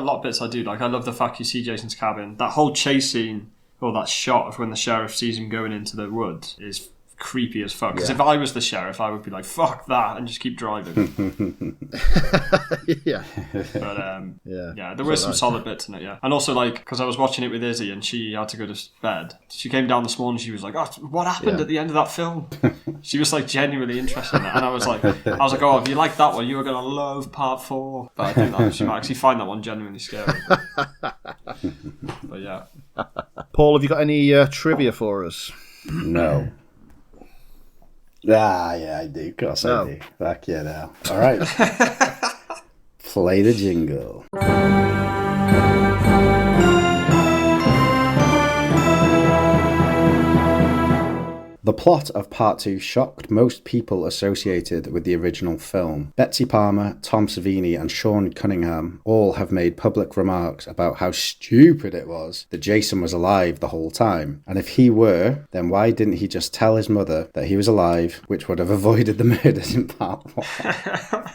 lot of bits I do like. I love the fact you see Jason's cabin. That whole chase scene, or that shot of when the sheriff sees him going into the woods, is creepy as fuck. Because if I was the sheriff, I would be like, fuck that, and just keep driving. Yeah. But there were some solid bits in it, yeah. And also, like, because I was watching it with Izzy and she had to go to bed. She came down this morning, she was like, oh, what happened at the end of that film? She was like genuinely interested in it. And I was like, oh, if you like that one, you were going to love part 4. But I think that she might actually find that one genuinely scary. But yeah. Paul, have you got any trivia for us? No. Yeah, I do. Of course I do. Fuck yeah, now. All right. Play the jingle. The plot of Part 2 shocked most people associated with the original film. Betsy Palmer, Tom Savini and Sean Cunningham all have made public remarks about how stupid it was that Jason was alive the whole time. And if he were, then why didn't he just tell his mother that he was alive, which would have avoided the murders in Part 1?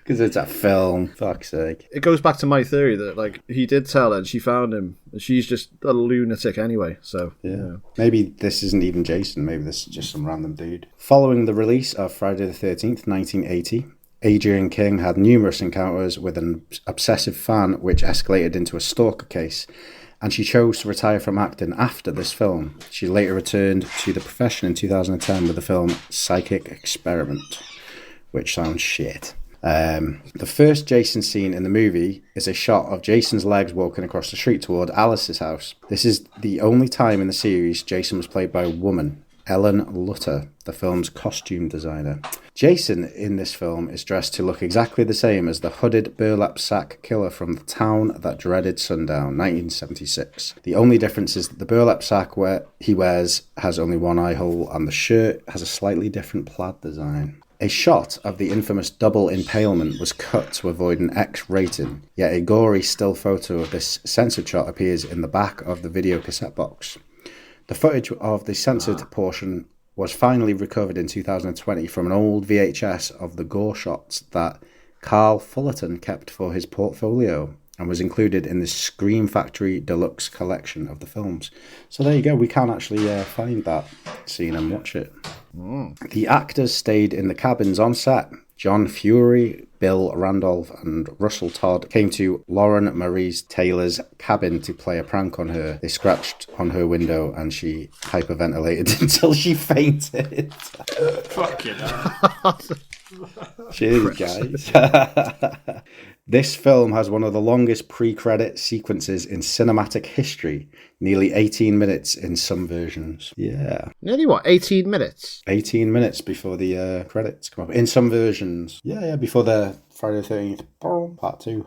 Because it's a film, fuck's sake. It goes back to my theory that like he did tell her and she found him and she's just a lunatic anyway, so yeah. Maybe this isn't even Jason, maybe this is just some random dude. Following the release of Friday the 13th, 1980, Adrienne King had numerous encounters with an obsessive fan which escalated into a stalker case, and she chose to retire from acting after this film. She later returned to the profession in 2010 with the film Psychic Experiment, which sounds shit. The first Jason scene in the movie is a shot of Jason's legs walking across the street toward Alice's house. This is the only time in the series Jason was played by a woman, Ellen Lutter, the film's costume designer. Jason in this film is dressed to look exactly the same as the hooded burlap sack killer from The Town That Dreaded Sundown, 1976. The only difference is that the burlap sack he wears has only one eye hole and the shirt has a slightly different plaid design. A shot of the infamous double impalement was cut to avoid an X rating, yet a gory still photo of this censored shot appears in the back of the video cassette box. The footage of the censored portion was finally recovered in 2020 from an old VHS of the gore shots that Carl Fullerton kept for his portfolio and was included in the Scream Factory Deluxe collection of the films. So there you go, we can actually find that scene and watch it. The actors stayed in the cabins on set. John Fury, Bill Randolph and Russell Todd came to Lauren Marie Taylor's cabin to play a prank on her. They scratched on her window and she hyperventilated until she fainted. Fucking hell. Cheers, guys. This film has one of the longest pre-credit sequences in cinematic history. Nearly 18 minutes in some versions. Yeah. Nearly what, 18 minutes? 18 minutes before the credits come up. In some versions. Yeah, before the Friday the 13th, part 2.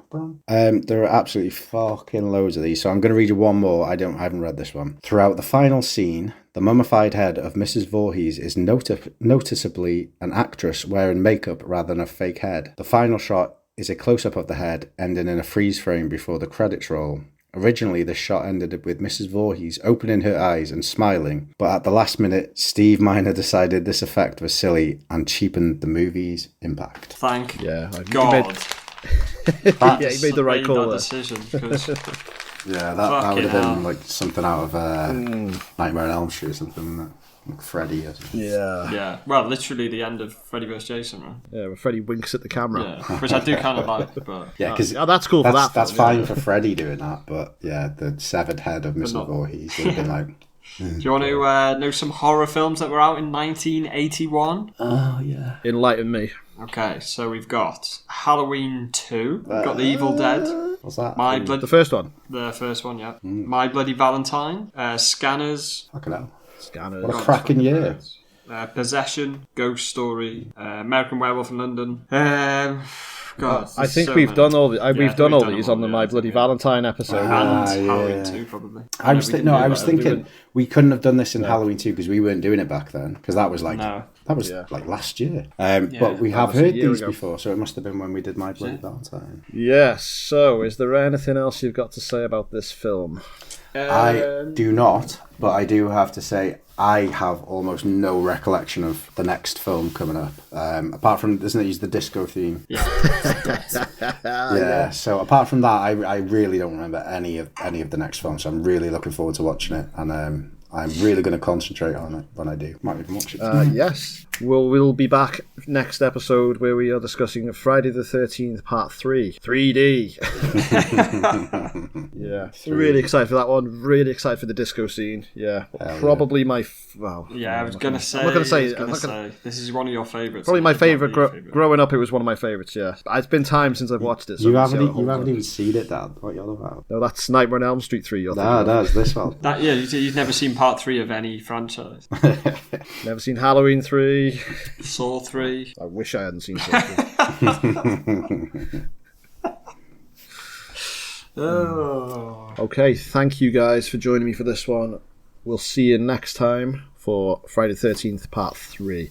There are absolutely fucking loads of these, so I'm going to read you one more. I haven't read this one. Throughout the final scene, the mummified head of Mrs. Voorhees is noticeably an actress wearing makeup rather than a fake head. The final shot is a close-up of the head, ending in a freeze frame before the credits roll. Originally, this shot ended with Mrs. Voorhees opening her eyes and smiling, but at the last minute, Steve Miner decided this effect was silly and cheapened the movie's impact. Thank Yeah, God. he made the right call that there. decision. 'Cause Yeah, that would have been like something out of Nightmare on Elm Street or something, wouldn't it? Like Freddy or something. yeah, well, literally the end of Freddy vs. Jason, right? Yeah, where Freddy winks at the camera. Yeah, which I do kind of like, but Yeah, because that's cool for that. That's film, fine yeah. for Freddy doing that, but yeah, the severed head of Mr. Voorhees would have been like... Do you want to know some horror films that were out in 1981? Oh, yeah. Enlighten me. Okay, so we've got Halloween 2, we've got The Evil Dead, What's that? The first one. the first one, yeah. My Bloody Valentine, Scanners, Fucking hell. Scanners. What a cracking year. Possession, Ghost Story, American Werewolf in London. God, I think so we've many. done all the, we've we've done all done these them on the all, My yeah, Bloody yeah. Valentine episode. And Halloween 2, probably. I was thinking we couldn't have done this in Halloween 2 because we weren't doing it back then, because that was like like last year. But we have was a heard year these ago. before, so it must have been when we did My Bloody Valentine. Yes, so is there anything else you've got to say about this film? I do not, but I do have to say I have almost no recollection of the next film coming up. Apart from, doesn't it use the disco theme? Yeah. So apart from that, I really don't remember any of the next film. So I'm really looking forward to watching it, and I'm really going to concentrate on it when I do. Might even watch it. Yes. We'll be back next episode where we are discussing Friday the 13th Part 3. 3D. Yeah. Really excited for that one. Really excited for the disco scene. Yeah. Probably my... Well... Yeah, I was going to say... I'm not going to say... This is one of your favourites. Probably my favourite. Growing up, it was one of my favourites, yeah. It's been time since I've watched it. So you haven't even seen it, Dad. What are you on about? No, that's Nightmare on Elm Street 3. No, that's this one. You've never seen Part 3 of any franchise. Never seen Halloween 3. Saw 3. I wish I hadn't seen Saw 3. Okay, thank you guys for joining me for this one. We'll see you next time for Friday the 13th Part 3.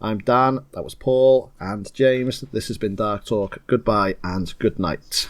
I'm Dan, that was Paul, and James. This has been Dark Talk. Goodbye and good night.